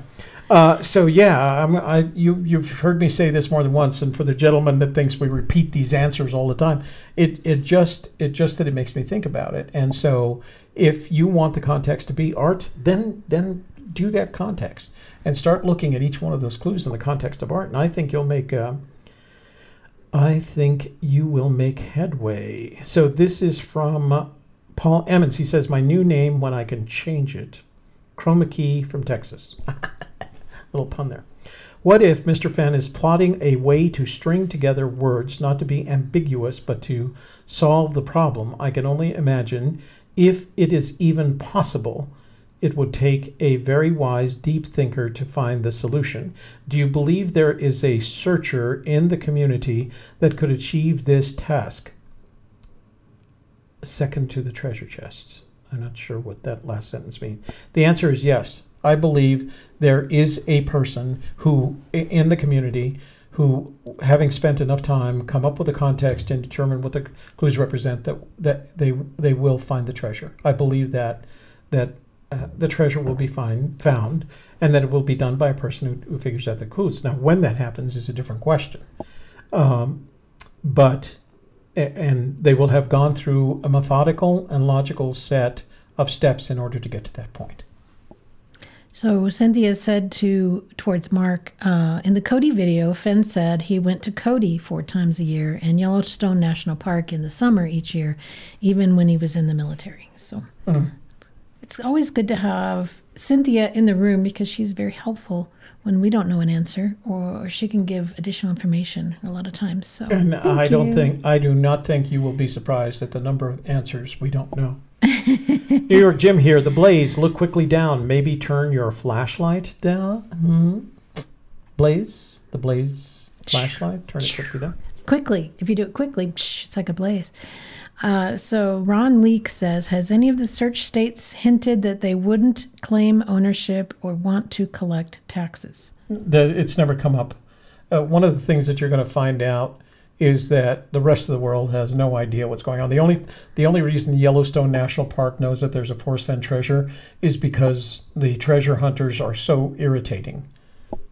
You've heard me say this more than once, and for the gentleman that thinks we repeat these answers all the time, it just that it makes me think about it. And so, if you want the context to be art, then do that context and start looking at each one of those clues in the context of art. And I think you'll make. I think you will make headway. So this is from Paul Emmons. He says, "My new name when I can change it." Chroma Key from Texas. Little pun there. What if Mr. Fenn is plotting a way to string together words, not to be ambiguous, but to solve the problem? I can only imagine, if it is even possible, it would take a very wise, deep thinker to find the solution. Do you believe there is a searcher in the community that could achieve this task? Second to the treasure chests. I'm not sure what that last sentence means. The answer is yes. I believe there is a person who, in the community, who, having spent enough time, come up with a context and determine what the clues represent, that they will find the treasure. I believe that the treasure will be found, and that it will be done by a person who figures out the clues. Now, when that happens is a different question. But they will have gone through a methodical and logical set of steps in order to get to that point. So Cynthia said towards Mark, in the Cody video, Fenn said he went to Cody 4 times a year and Yellowstone National Park in the summer each year, even when he was in the military. So it's always good to have Cynthia in the room because she's very helpful when we don't know an answer, or she can give additional information a lot of times. So, and I do not think you will be surprised at the number of answers we don't know. New York Jim here. The blaze. Look quickly down. Maybe turn your flashlight down. Blaze. The blaze flashlight. Turn it quickly down. Quickly. If you do it quickly, it's like a blaze. So Ron Leek says, has any of the search states hinted that they wouldn't claim ownership or want to collect taxes? It's never come up. One of the things that you're going to find out is that the rest of the world has no idea what's going on. The only reason Yellowstone National Park knows that there's a Forrest Fenn treasure is because the treasure hunters are so irritating.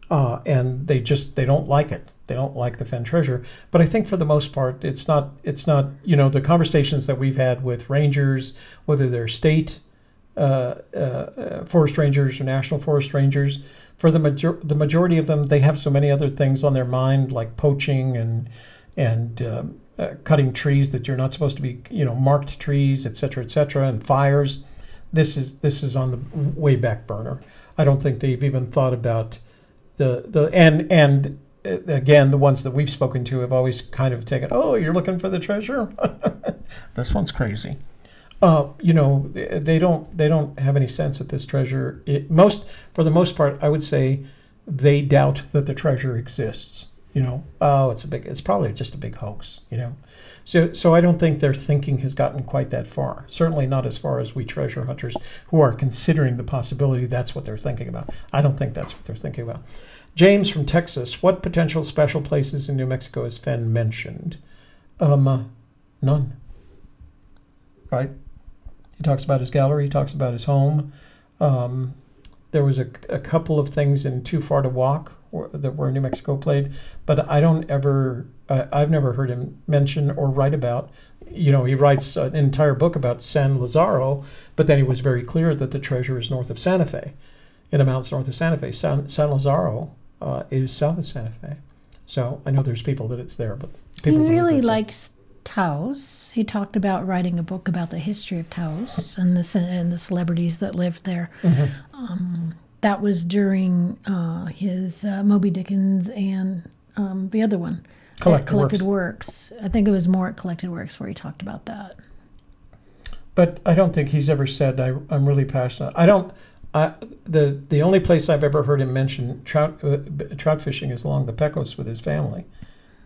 And they don't like it. They don't like the Fenn treasure. But I think for the most part, it's not, the conversations that we've had with rangers, whether they're state forest rangers or national forest rangers, for the majority of them, they have so many other things on their mind, like poaching and cutting trees that you're not supposed to be, marked trees, et cetera, and fires. This is on the way back burner. I don't think they've even thought about and again, the ones that we've spoken to have always kind of taken, oh, you're looking for the treasure? This one's crazy. They don't have any sense that this treasure, for the most part, I would say they doubt that the treasure exists. It's probably just a big hoax, So I don't think their thinking has gotten quite that far. Certainly not as far as we treasure hunters who are considering the possibility that's what they're thinking about. I don't think that's what they're thinking about. James from Texas, what potential special places in New Mexico has Fenn mentioned? None. Right? He talks about his gallery, he talks about his home. There was a couple of things in Too Far to Walk that were New Mexico played, but I don't ever I've never heard him mention or write about. You know, he writes an entire book about San Lazaro, but then he was very clear that the treasure is north of Santa Fe, in the mountains north of Santa Fe. San Lazaro is south of Santa Fe. So I know there's people that it's there, but He people really likes Taos. He talked about writing a book about the history of Taos and the celebrities that lived there. That was during his Moby Dickens and the other one, Collected Works. I think it was more at Collected Works where he talked about that. But I don't think he's ever said, I'm really passionate. The only place I've ever heard him mention trout fishing is along the Pecos with his family.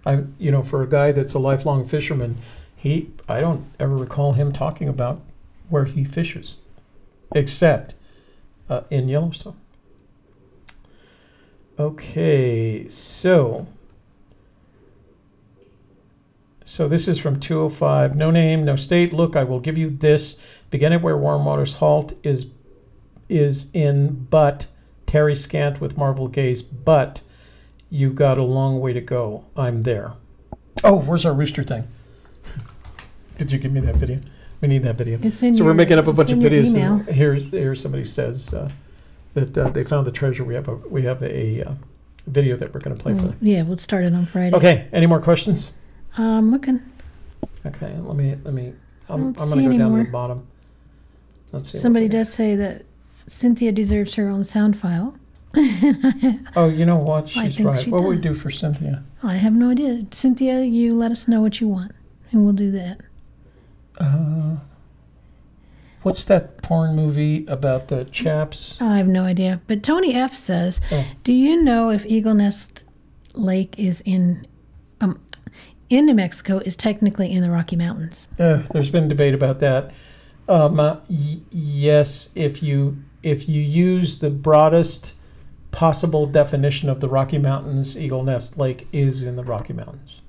For a guy that's a lifelong fisherman, I don't ever recall him talking about where he fishes, except in Yellowstone. Okay, so this is from 205. No name, no state. Look, I will give you this. Begin at where Warm Waters halt is in, but Terry Scant with Marvel Gaze, but you got a long way to go. I'm there. Oh, where's our rooster thing? Did you give me that video? We need that video. We're making up a bunch of videos. And here somebody says that they found the treasure. We have a video that we're going to play for them. Yeah, we'll start it on Friday. Okay. Any more questions? Looking. Okay. Let me. I'm going to go down to the bottom. Let's see. Somebody does say that Cynthia deserves her own sound file. Oh, you know what? She's right. What would we do for Cynthia? I have no idea. Cynthia, you let us know what you want, and we'll do that. What's that porn movie about the chaps? I have no idea. But Tony F. says, do you know if Eagle Nest Lake is in New Mexico is technically in the Rocky Mountains? There's been debate about that. Yes, if you use the broadest possible definition of the Rocky Mountains, Eagle Nest Lake is in the Rocky Mountains.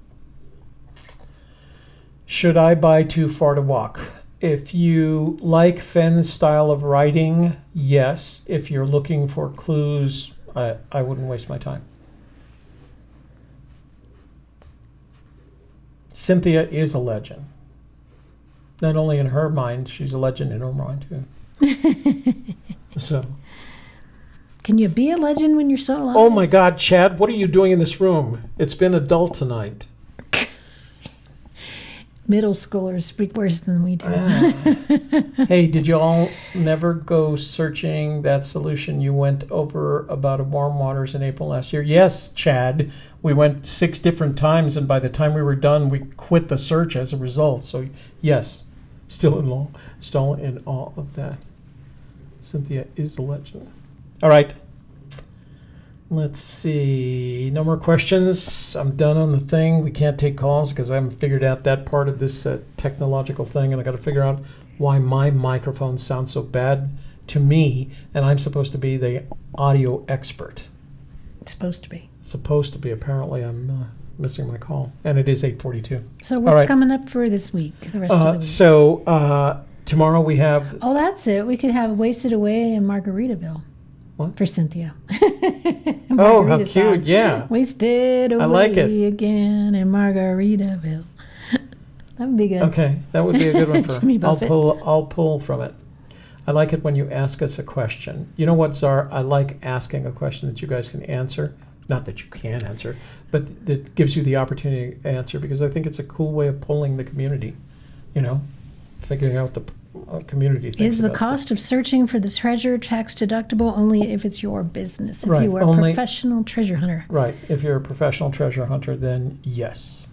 Should I buy Too Far to Walk? If you like Fenn's style of writing, yes. If you're looking for clues, I wouldn't waste my time. Cynthia is a legend. Not only in her mind, she's a legend in her mind too. So. Can you be a legend when you're so alive? Oh my God, Chad, what are you doing in this room? It's been adult tonight. Middle schoolers speak worse than we do. Hey, did you all never go searching that solution you went over about Warm Waters in April last year? Yes, Chad. We went 6 different times, and by the time we were done, we quit the search as a result. So, yes, still in awe of that. Cynthia is a legend. All right. Let's see. No more questions. I'm done on the thing. We can't take calls because I haven't figured out that part of this technological thing, and I got to figure out why my microphone sounds so bad to me, and I'm supposed to be the audio expert. It's supposed to be. Supposed to be. Apparently, I'm missing my call, and it is 8:42. So what's coming up for this week? The rest of the week. So tomorrow we have. Oh, that's it. We could have Wasted Away in Margaritaville. What? For Cynthia. Oh, how cute. Song. Yeah. Wasted Away I like it. Again in Margaritaville. That would be good. Okay, that would be a good one for Jimmy Buffett. I'll pull from it. I like it when you ask us a question. You know what, Czar? I like asking a question that you guys can answer. Not that you can answer, but that gives you the opportunity to answer, because I think it's a cool way of pulling the community, figuring out the community thinks. Is the cost of searching for the treasure tax deductible only if it's your business? If right, you are a professional treasure hunter. Right. If you're a professional treasure hunter, then yes.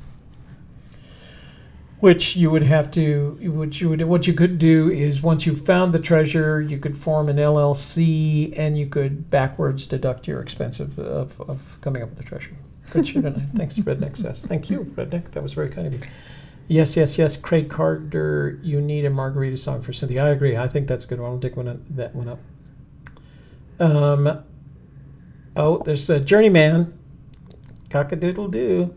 Which you would have to, what you could do is, once you found the treasure, you could form an LLC and you could backwards deduct your expense of coming up with the treasure. Good shit. Thanks, Redneck says. Thank you, Redneck. That was very kind of you. Yes. Craig Carter, you need a margarita song for Cynthia. I agree. I think that's a good one. I'll dig that one up. There's a Journeyman. Cock-a-doodle-doo.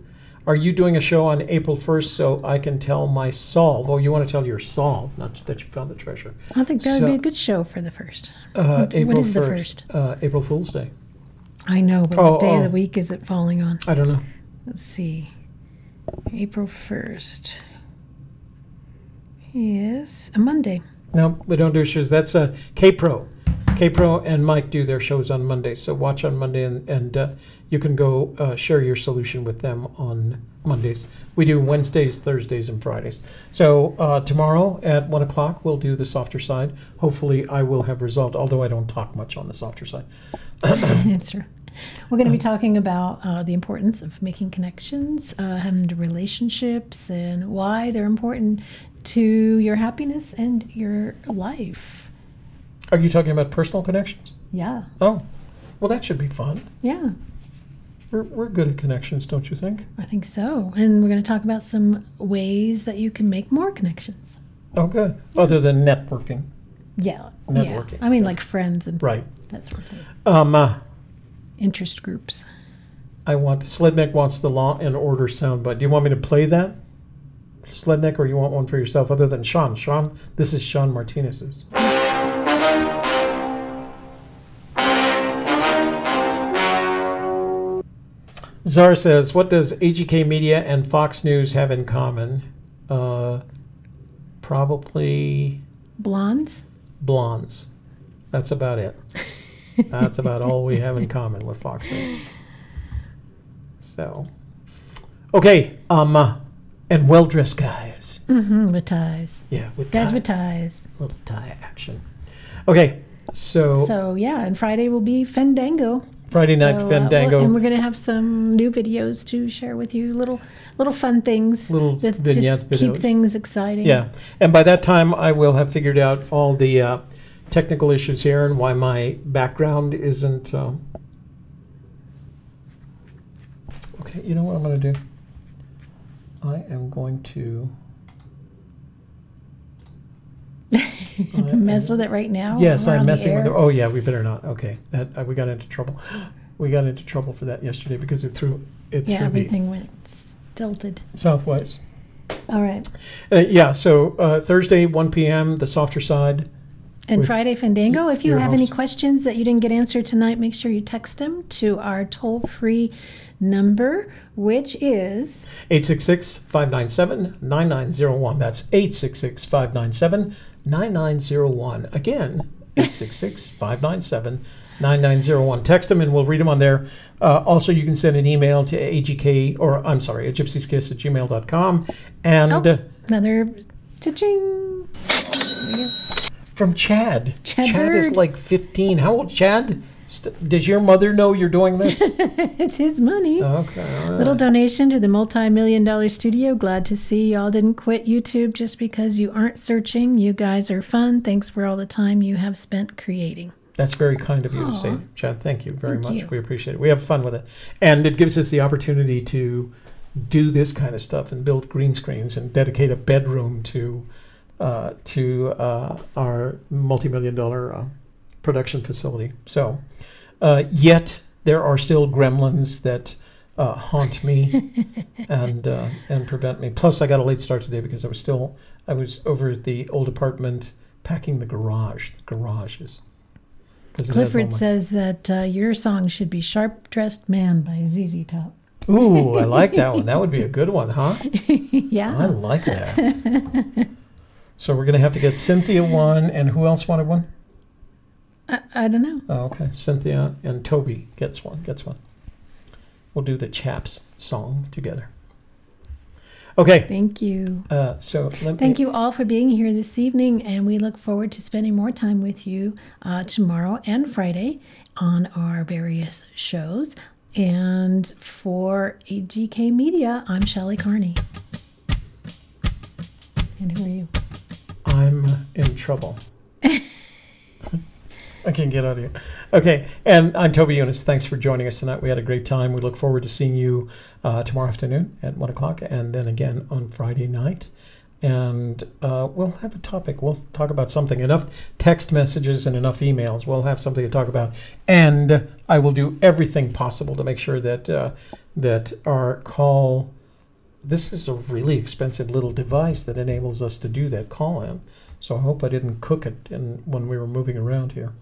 Are you doing a show on April 1st so I can tell my solve? Oh, you want to tell your solve, not that you found the treasure. I think that would be a good show for the 1st. What is the 1st? April Fool's Day. I know, but what day of the week is it falling on? I don't know. Let's see. April 1st is a Monday. No, we don't do shows. That's K-Pro. K-Pro and Mike do their shows on Monday. So watch on Monday, and you can go share your solution with them on Mondays. We do Wednesdays, Thursdays, and Fridays. So tomorrow at 1 o'clock, we'll do the softer side. Hopefully, I will have resolved, although I don't talk much on the softer side. That's true. We're going to be talking about the importance of making connections and relationships and why they're important to your happiness and your life. Are you talking about personal connections? Yeah. Oh, well, that should be fun. Yeah. We're good at connections, don't you think? I think so. And we're going to talk about some ways that you can make more connections. Oh, good. Other than networking. Yeah. Networking. Yeah. I mean, like friends and Right. that sort of thing. Interest groups. Sledneck wants the Law and Order soundbite. Do you want me to play that, Sledneck, or you want one for yourself other than Sean? Sean, this is Sean Martinez's. Zara says, what does AGK Media and Fox News have in common? Probably Blondes. That's about it. That's about all we have in common with Fox News. So, okay, and well-dressed guys. Mm-hmm, with ties. Yeah, with guys ties. with ties. Little tie action. Okay, so yeah, and Friday will be Fandango. Friday night Fandango. And we're going to have some new videos to share with you, little fun things. Little that vignette just keep videos. things exciting. Yeah, and by that time I will have figured out all the technical issues here and why my background isn't. Okay, you know what I'm going to do? I am going to mess with it right now. Yes, I'm messing with it. it. Oh yeah, we better not. Okay, that we got into trouble. We got into trouble for that yesterday because it threw everything went stilted. Southwest. All right. Yeah. So Thursday, 1 p.m. the softer side. And Friday Fandango. If you have any host. questions that you didn't get answered tonight, make sure you text them to our toll-free number, which is 866-597-9901. That's 866-597-9901. Again, 866-597-9901. Text them and we'll read them on there. Also, you can send an email to AGK, or I'm sorry, gypsyskiss@gmail.com. And another cha-ching. From Chad. Chad is Bird. like 15. How old, Chad? Does your mother know you're doing this? It's his money. Okay. All right. Little donation to the multi-million-dollar studio. Glad to see y'all didn't quit YouTube just because you aren't searching. You guys are fun. Thanks for all the time you have spent creating. That's very kind of you to say, Aw. Chad. Thank you very Thank much. you. We appreciate it. We have fun with it. And it gives us the opportunity to do this kind of stuff and build green screens and dedicate a bedroom to our multi-million-dollar production facility. So, yet there are still gremlins that haunt me and prevent me. Plus, I got a late start today because I was over at the old apartment packing the garage. The garage is. Clifford says that your song should be "Sharp Dressed Man" by ZZ Top. Ooh, I like that one. That would be a good one, huh? Yeah. I like that. So we're going to have to get Cynthia one, and who else wanted one? I don't know. Oh, okay. Cynthia and Toby gets one. We'll do the Chaps song together. Okay. Thank you. Thank you all for being here this evening, and we look forward to spending more time with you tomorrow and Friday on our various shows. And for AGK Media, I'm Shelley Carney. And who are you? I'm in trouble. I can't get out of here. Okay, and I'm Toby Younis. Thanks for joining us tonight. We had a great time. We look forward to seeing you tomorrow afternoon at 1 o'clock and then again on Friday night. And we'll have a topic. We'll talk about something. Enough text messages and enough emails. We'll have something to talk about. And I will do everything possible to make sure that that our call... This is a really expensive little device that enables us to do that call-in. So I hope I didn't cook it when we were moving around here.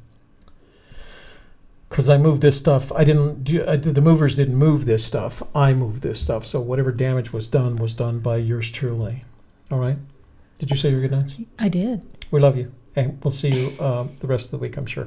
because I moved this stuff. The movers didn't move this stuff. I moved this stuff. So whatever damage was done by yours truly. All right. Did you say your good nights? I did. We love you. Hey, we'll see you the rest of the week, I'm sure.